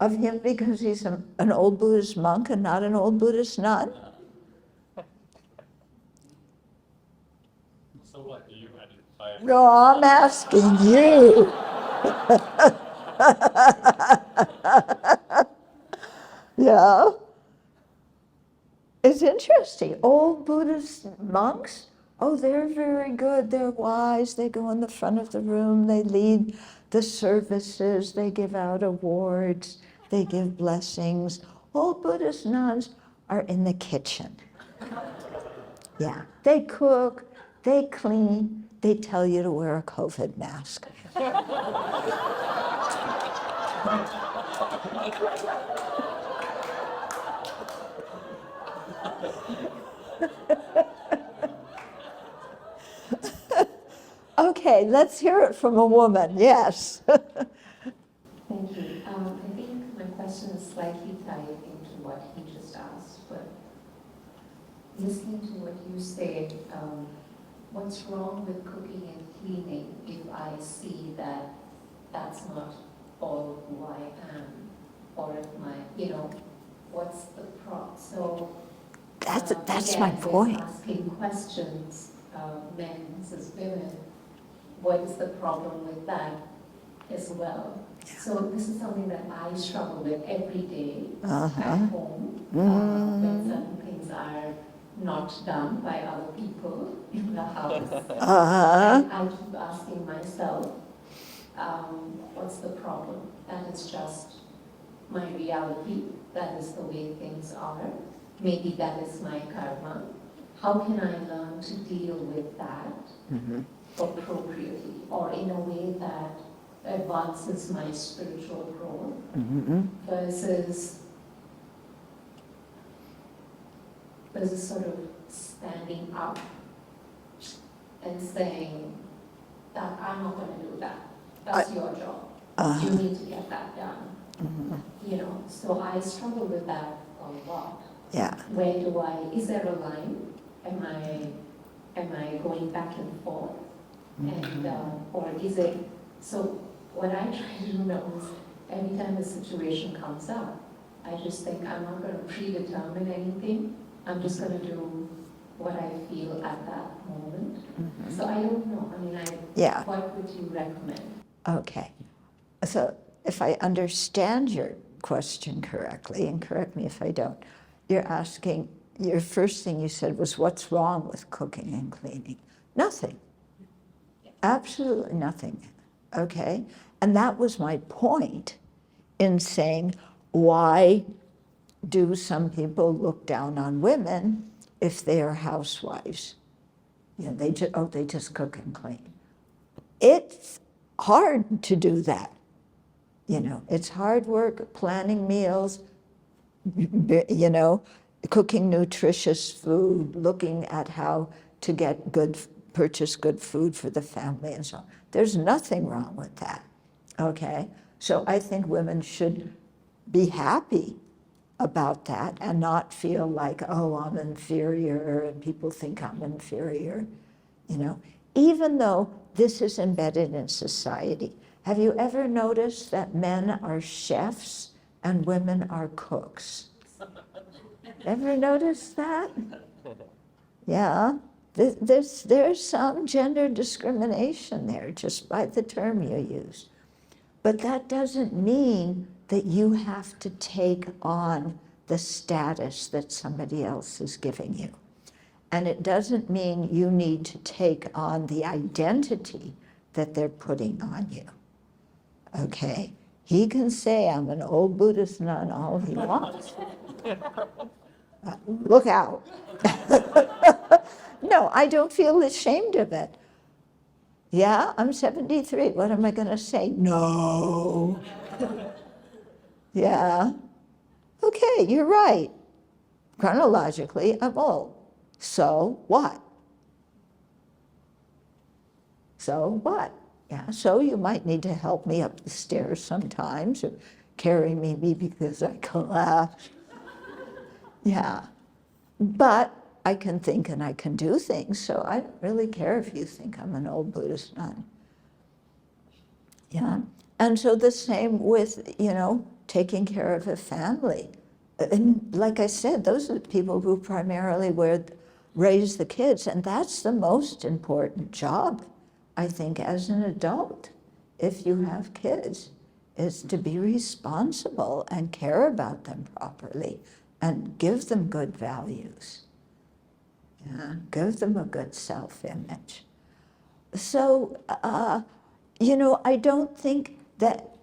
of him because he's an old Buddhist monk and not an old Buddhist nun? So what do you identify? No, I'm asking you. Yeah. It's interesting. Old Buddhist monks, they're very good. They're wise. They go in the front of the room. They lead the services. They give out awards. They give blessings. Old Buddhist nuns are in the kitchen. Yeah. They cook. They clean. They tell you to wear a COVID mask. Okay, let's hear it from a woman. Yes. Thank you. I think my question is slightly tied into what he just asked. listening to what you said, what's wrong with cooking and cleaning if I see that that's not all who I am, or if my, what's the So That's again, my we're point. asking questions, men versus women. What is the problem with that as well? So this is something that I struggle with every day at home when certain things are not done by other people in the house. And I keep asking myself, what's the problem? That is just my reality. That is the way things are. Maybe that is my karma. How can I learn to deal with that appropriately, or in a way that advances my spiritual growth versus sort of standing up and saying that I'm not going to do that. That's your job. You need to get that done. So I struggle with that a lot. Yeah. Where is there a line? Am I going back and forth? And, or is it, so what I try to do now is every time a situation comes up, I just think I'm not going to predetermine anything. I'm just going to do what I feel at that moment. So I don't know. I mean, what would you recommend? Okay. So if I understand your question correctly, and correct me if I don't, you're asking, your first thing you said was, what's wrong with cooking and cleaning? Nothing. Absolutely nothing. Okay? And that was my point in saying, why do some people look down on women if they are housewives? They just cook and clean. It's hard to do that. It's hard work, planning meals, cooking nutritious food, looking at how to purchase good food for the family and so on. There's nothing wrong with that, okay? So I think women should be happy about that and not feel like, oh, I'm inferior and people think I'm inferior, even though this is embedded in society. Have you ever noticed that men are chefs and women are cooks? Ever noticed that? Yeah, there's some gender discrimination there just by the term you use. But that doesn't mean that you have to take on the status that somebody else is giving you. And it doesn't mean you need to take on the identity that they're putting on you. Okay? He can say, I'm an old Buddhist nun all he wants. Look out. No, I don't feel ashamed of it. Yeah, I'm 73. What am I going to say? No. Yeah. Okay, you're right. Chronologically, I'm old. So what? So what? Yeah, so you might need to help me up the stairs sometimes, or carry me because I collapse. Yeah, but I can think and I can do things, so I don't really care if you think I'm an old Buddhist nun. Yeah, and so the same with, taking care of a family. And like I said, those are the people who primarily raise the kids, and that's the most important job, I think, as an adult, if you have kids, is to be responsible and care about them properly and give them good values. Yeah, give them a good self-image. So, I don't think that,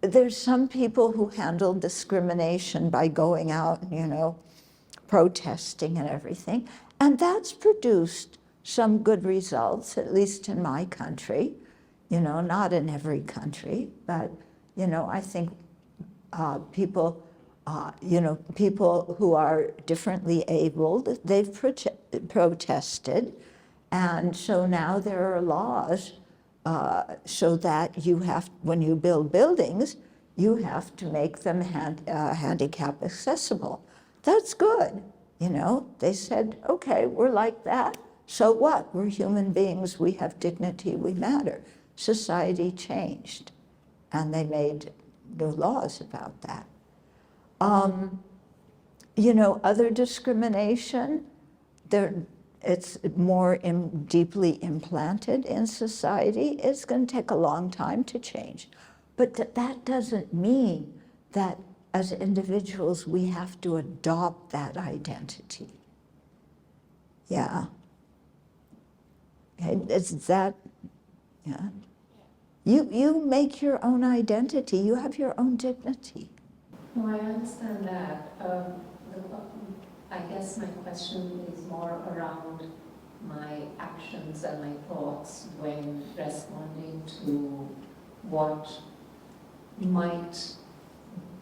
there's some people who handle discrimination by going out, protesting and everything, and that's produced some good results, at least in my country, not in every country, but, I think people who are differently abled, they've protested, and so now there are laws so that when you build buildings, you have to make them handicap accessible. That's good. You know, they said, okay, we're like that. So what? We're human beings. We have dignity. We matter. Society changed, and they made new laws about that. You know, other discrimination, it's more deeply implanted in society. It's going to take a long time to change. But that doesn't mean that as individuals we have to adopt that identity. Yeah. Okay, it's that, yeah. You make your own identity. You have your own dignity. No, I understand that. I guess my question is more around my actions and my thoughts when responding to what might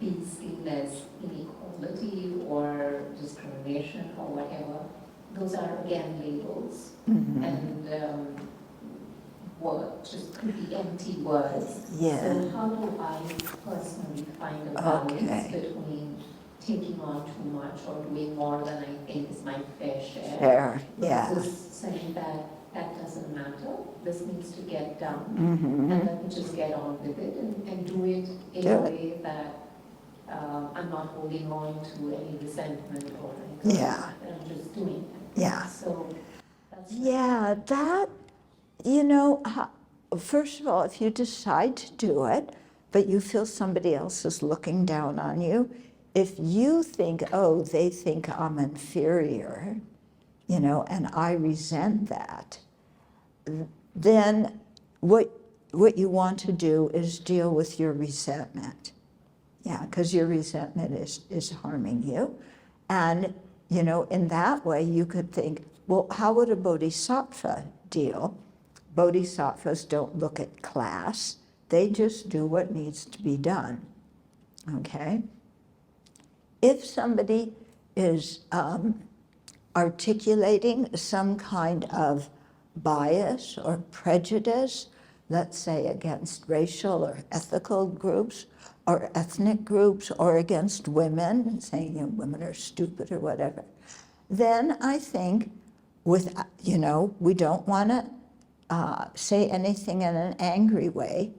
be seen as inequality or discrimination or whatever. Those are, again, labels. Mm-hmm. And just could be empty words. Yeah. So how do I personally find a balance Okay. between taking on too much or doing more than I think is my fair share? Fair, yeah. Versus saying that doesn't matter, this needs to get done, Mm-hmm. and let me just get on with it and do it in Do a it. way that I'm not holding on to any resentment or anything. Yeah. I'm just doing it. Yeah. So that's Yeah, that, you know, first of all, if you decide to do it, but you feel somebody else is looking down on you, if you think, oh, they think I'm inferior, you know, and I resent that, then what you want to do is deal with your resentment. Yeah, because your resentment is harming you. And, you know, in that way, you could think, well, how would a bodhisattva deal? Bodhisattvas don't look at class. They just do what needs to be done, okay? If somebody is articulating some kind of bias or prejudice, let's say against racial or ethical groups or ethnic groups or against women, saying, you know, women are stupid or whatever, then I think you know, we don't want to say anything in an angry way,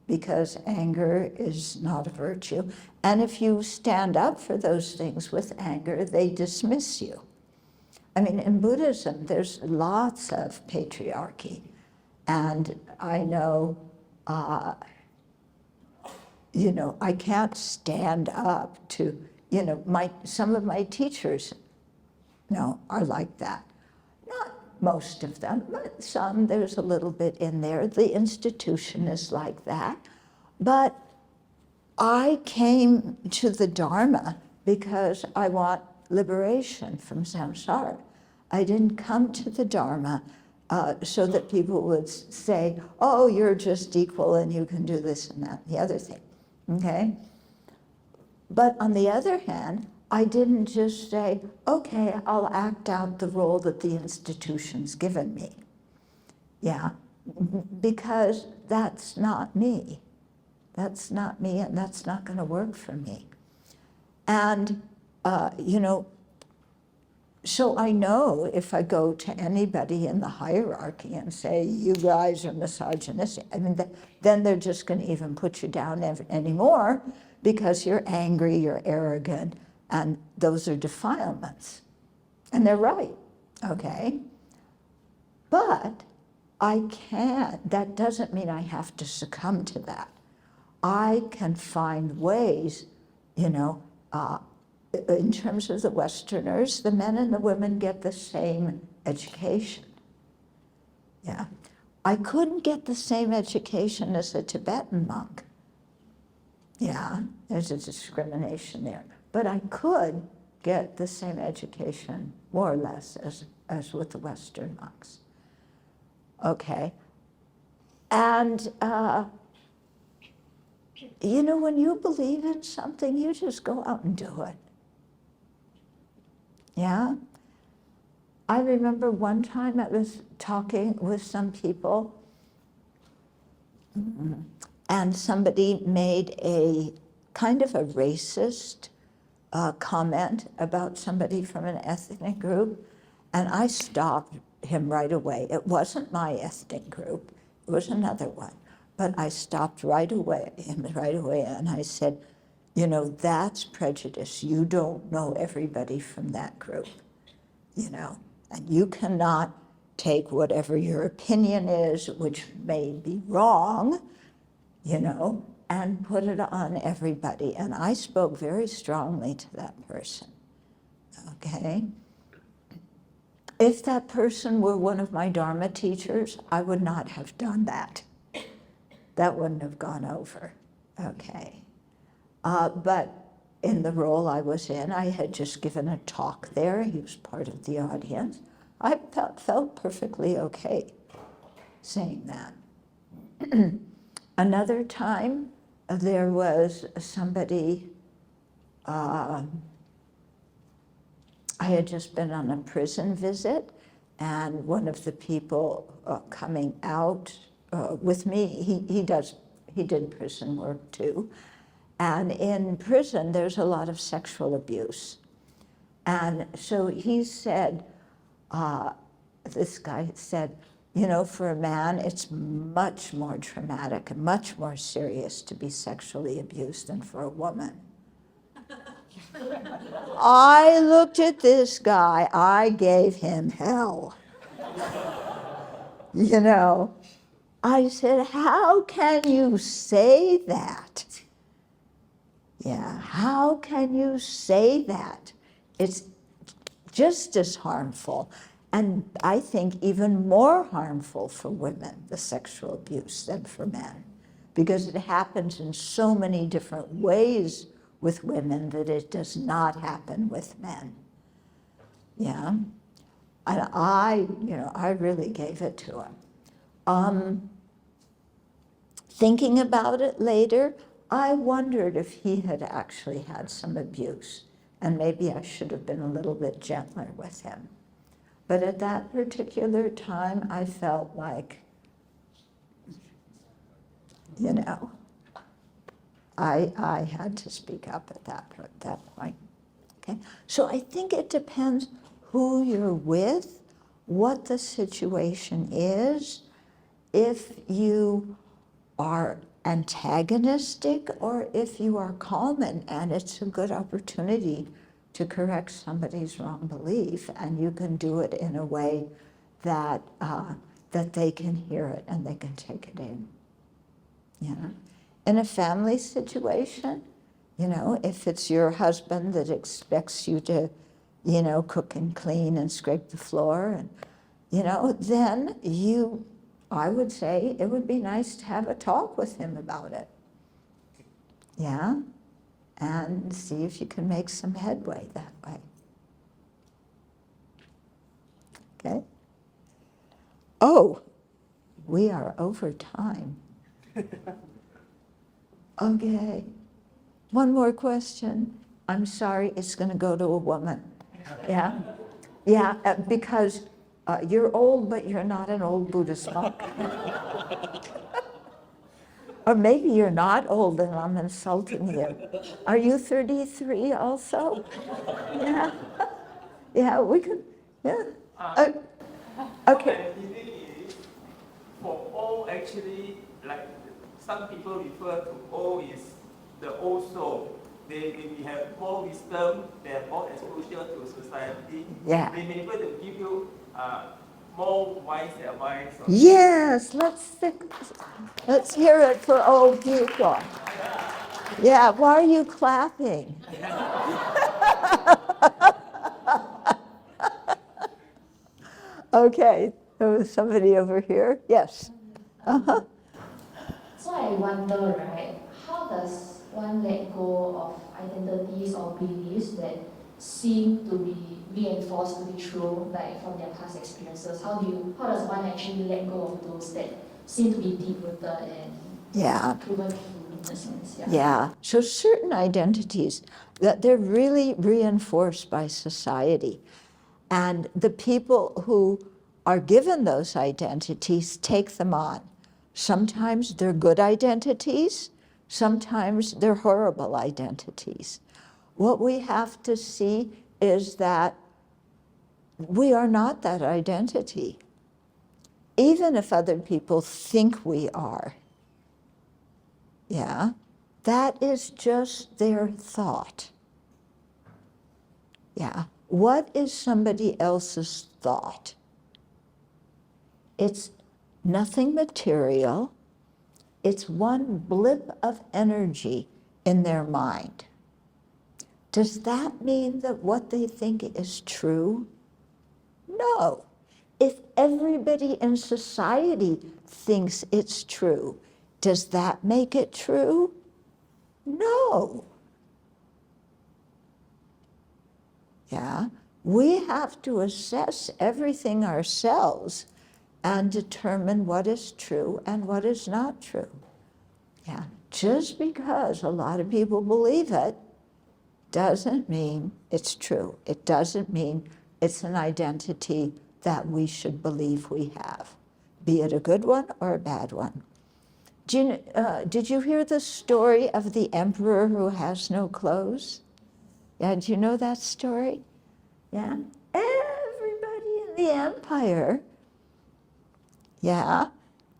because anger is not a virtue. And if you stand up for those things with anger, they dismiss you. I mean, in Buddhism, there's lots of patriarchy. And I know, you know, I can't stand up to, you know, some of my teachers, are like that. Not most of them, but some, there's a little bit in there. The institution is like that. But I came to the Dharma because I want liberation from samsara. I didn't come to the Dharma so that people would say, oh, you're just equal and you can do this and that and the other thing, okay? But on the other hand, I didn't just say, okay, I'll act out the role that the institution's given me. Yeah, because that's not me. That's not me, and that's not going to work for me. And, you know, so I know if I go to anybody in the hierarchy and say, you guys are misogynistic, I mean, then they're just going to even put you down anymore because you're angry, you're arrogant, and those are defilements. And they're right, okay? But that doesn't mean I have to succumb to that. I can find ways, you know, in terms of the Westerners, the men and the women get the same education. Yeah. I couldn't get the same education as a Tibetan monk. Yeah, there's a discrimination there. But I could get the same education, more or less, as with the Western monks. Okay. And, you know, when you believe in something, you just go out and do it. Yeah? I remember one time I was talking with some people, and somebody made a kind of a racist comment about somebody from an ethnic group, and I stopped him right away. It wasn't my ethnic group, it was another one. But I stopped him right away, and I said, you know, that's prejudice. You don't know everybody from that group, you know, and you cannot take whatever your opinion is, which may be wrong, you know, and put it on everybody. And I spoke very strongly to that person, okay? If that person were one of my Dharma teachers, I would not have done that. That wouldn't have gone over, okay? But in the role I was in, I had just given a talk there. He was part of the audience. I felt perfectly okay saying that. Another time, there was somebody, I had just been on a prison visit, and one of the people coming out with me, he did prison work too, and in prison there's a lot of sexual abuse. And so he said, this guy said, you know, for a man, it's much more traumatic and much more serious to be sexually abused than for a woman. I looked at this guy, I gave him hell. You know, I said, how can you say that? Yeah, how can you say that? It's just as harmful. And I think even more harmful for women, the sexual abuse, than for men, because it happens in so many different ways with women that it does not happen with men. Yeah, and I really gave it to him. Thinking about it later, I wondered if he had actually had some abuse, and maybe I should have been a little bit gentler with him. But at that particular time, I felt like, you know, I had to speak up at that point. Okay, so I think it depends who you're with, what the situation is, if you are antagonistic or if you are calm, and it's a good opportunity to correct somebody's wrong belief, and you can do it in a way that that they can hear it and they can take it in. Yeah. In a family situation, you know, if it's your husband that expects you to, you know, cook and clean and scrape the floor, and, you know, then I would say it would be nice to have a talk with him about it. Yeah? And see if you can make some headway that way. Okay? Oh, we are over time. Okay. One more question. I'm sorry, it's going to go to a woman. Yeah? Yeah, because you're old, but you're not an old Buddhist monk. Or maybe you're not old and I'm insulting you. Are you 33 also? Yeah. Yeah, we could, yeah. Okay. For all, actually, like some people refer to all is the old soul. They have more wisdom, they have more exposure to society. Yeah. They may be able to give you more wise advice. Yes, let's hear it for old people. Yeah, why are you clapping? Okay, there was somebody over here. Yes. Uh-huh. So I wonder, right, how does one let go of identities or beliefs that seem to be reinforced to be true, like from their past experiences? How does one actually let go of those that seem to be deep-rooted and proven true in a sense? Yeah. Yeah. So certain identities, that they're really reinforced by society. And the people who are given those identities take them on. Sometimes they're good identities, sometimes they're horrible identities. What we have to see is that we are not that identity, even if other people think we are. Yeah, that is just their thought. Yeah, what is somebody else's thought? It's nothing material. It's one blip of energy in their mind. Does that mean that what they think is true? No. If everybody in society thinks it's true, does that make it true? No. Yeah, we have to assess everything ourselves and determine what is true and what is not true. Yeah, just because a lot of people believe it doesn't mean it's true. It doesn't mean it's an identity that we should believe we have, be it a good one or a bad one. Did you hear the story of the emperor who has no clothes? Yeah, do you know that story? Yeah, everybody in the empire, yeah,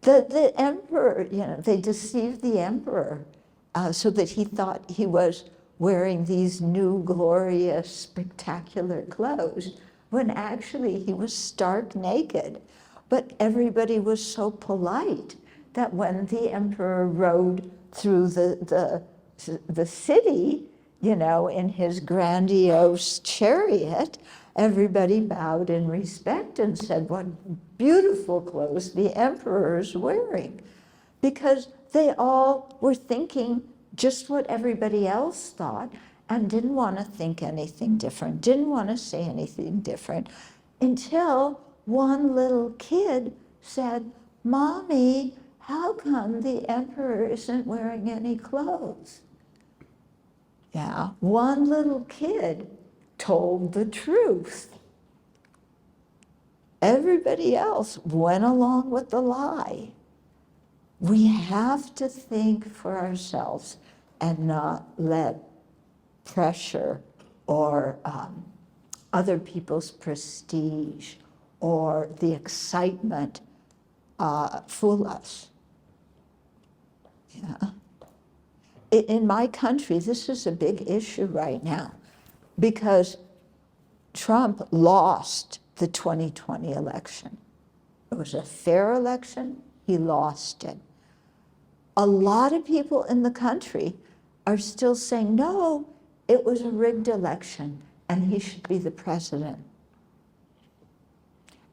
the emperor, you know, they deceived the emperor so that he thought he was wearing these new, glorious, spectacular clothes, when actually he was stark naked. But everybody was so polite that when the emperor rode through the city, you know, in his grandiose chariot, everybody bowed in respect and said, what beautiful clothes the emperor is wearing. Because they all were thinking just what everybody else thought and didn't want to think anything different, didn't want to say anything different, until one little kid said, Mommy, how come the emperor isn't wearing any clothes? Yeah, one little kid told the truth. Everybody else went along with the lie. We have to think for ourselves and not let pressure or other people's prestige or the excitement fool us. Yeah. In my country, this is a big issue right now because Trump lost the 2020 election. It was a fair election, he lost it. A lot of people in the country are still saying, no, it was a rigged election and he should be the president.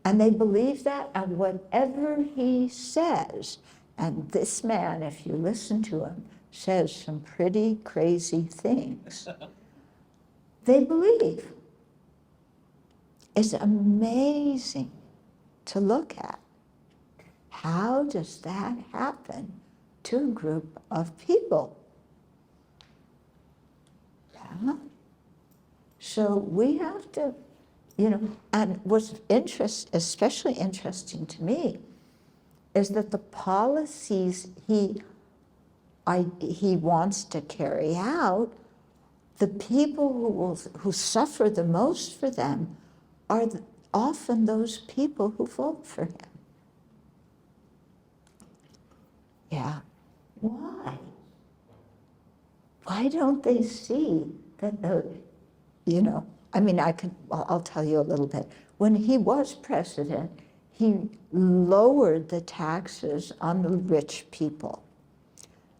And they believe that, and whatever he says, and this man, if you listen to him, says some pretty crazy things, they believe. It's amazing to look at. How does that happen to a group of people? Yeah. So we have to, you know, and what's especially interesting to me is that the policies he wants to carry out, the people who suffer the most for them are often those people who vote for him. Yeah. Why? Why don't they see that you know, I mean, I'll tell you a little bit. When he was president, he lowered the taxes on the rich people.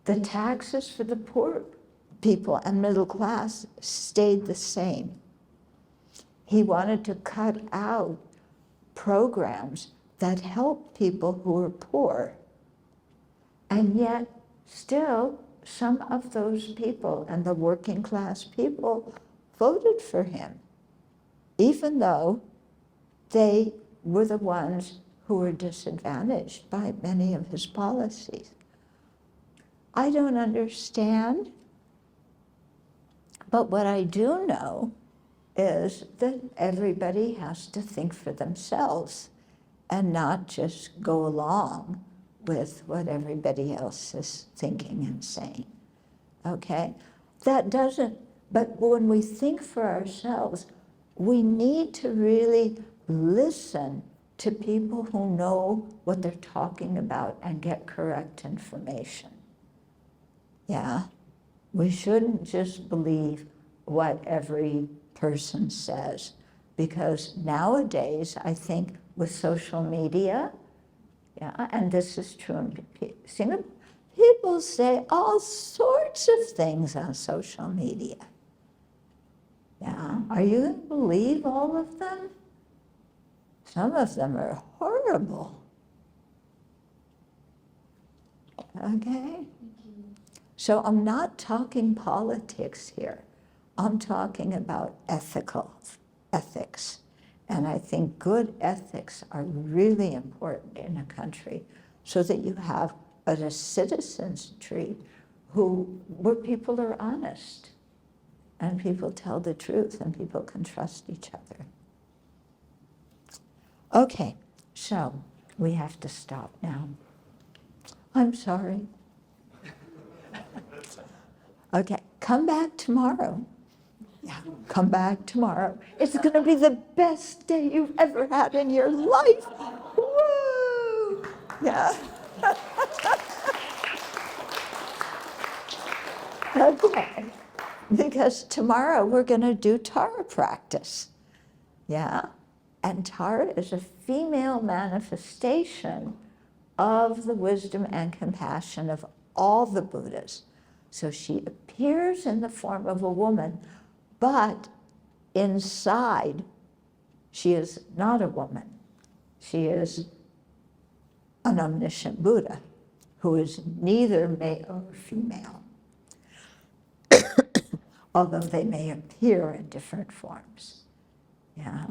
The taxes for the poor people and middle class stayed the same. He wanted to cut out programs that help people who are poor. And yet, still, some of those people and the working class people voted for him, even though they were the ones who were disadvantaged by many of his policies. I don't understand, but what I do know is that everybody has to think for themselves and not just go along with what everybody else is thinking and saying, okay? That doesn't But when we think for ourselves, we need to really listen to people who know what they're talking about and get correct information. Yeah? We shouldn't just believe what every person says, because nowadays, I think with social media, yeah, and this is true in Singapore, people say all sorts of things on social media. Yeah, are you going to believe all of them? Some of them are horrible. Okay? So I'm not talking politics here. I'm talking about ethics. And I think good ethics are really important in a country so that you have a citizenry where people are honest and people tell the truth and people can trust each other. Okay, so we have to stop now. I'm sorry. Okay, come back tomorrow. Yeah, come back tomorrow. It's going to be the best day you've ever had in your life. Woo! Yeah. Okay, because tomorrow we're going to do Tara practice. Yeah, and Tara is a female manifestation of the wisdom and compassion of all the Buddhas. So she appears in the form of a woman, but inside, she is not a woman. She is an omniscient Buddha who is neither male or female, although they may appear in different forms. Yeah.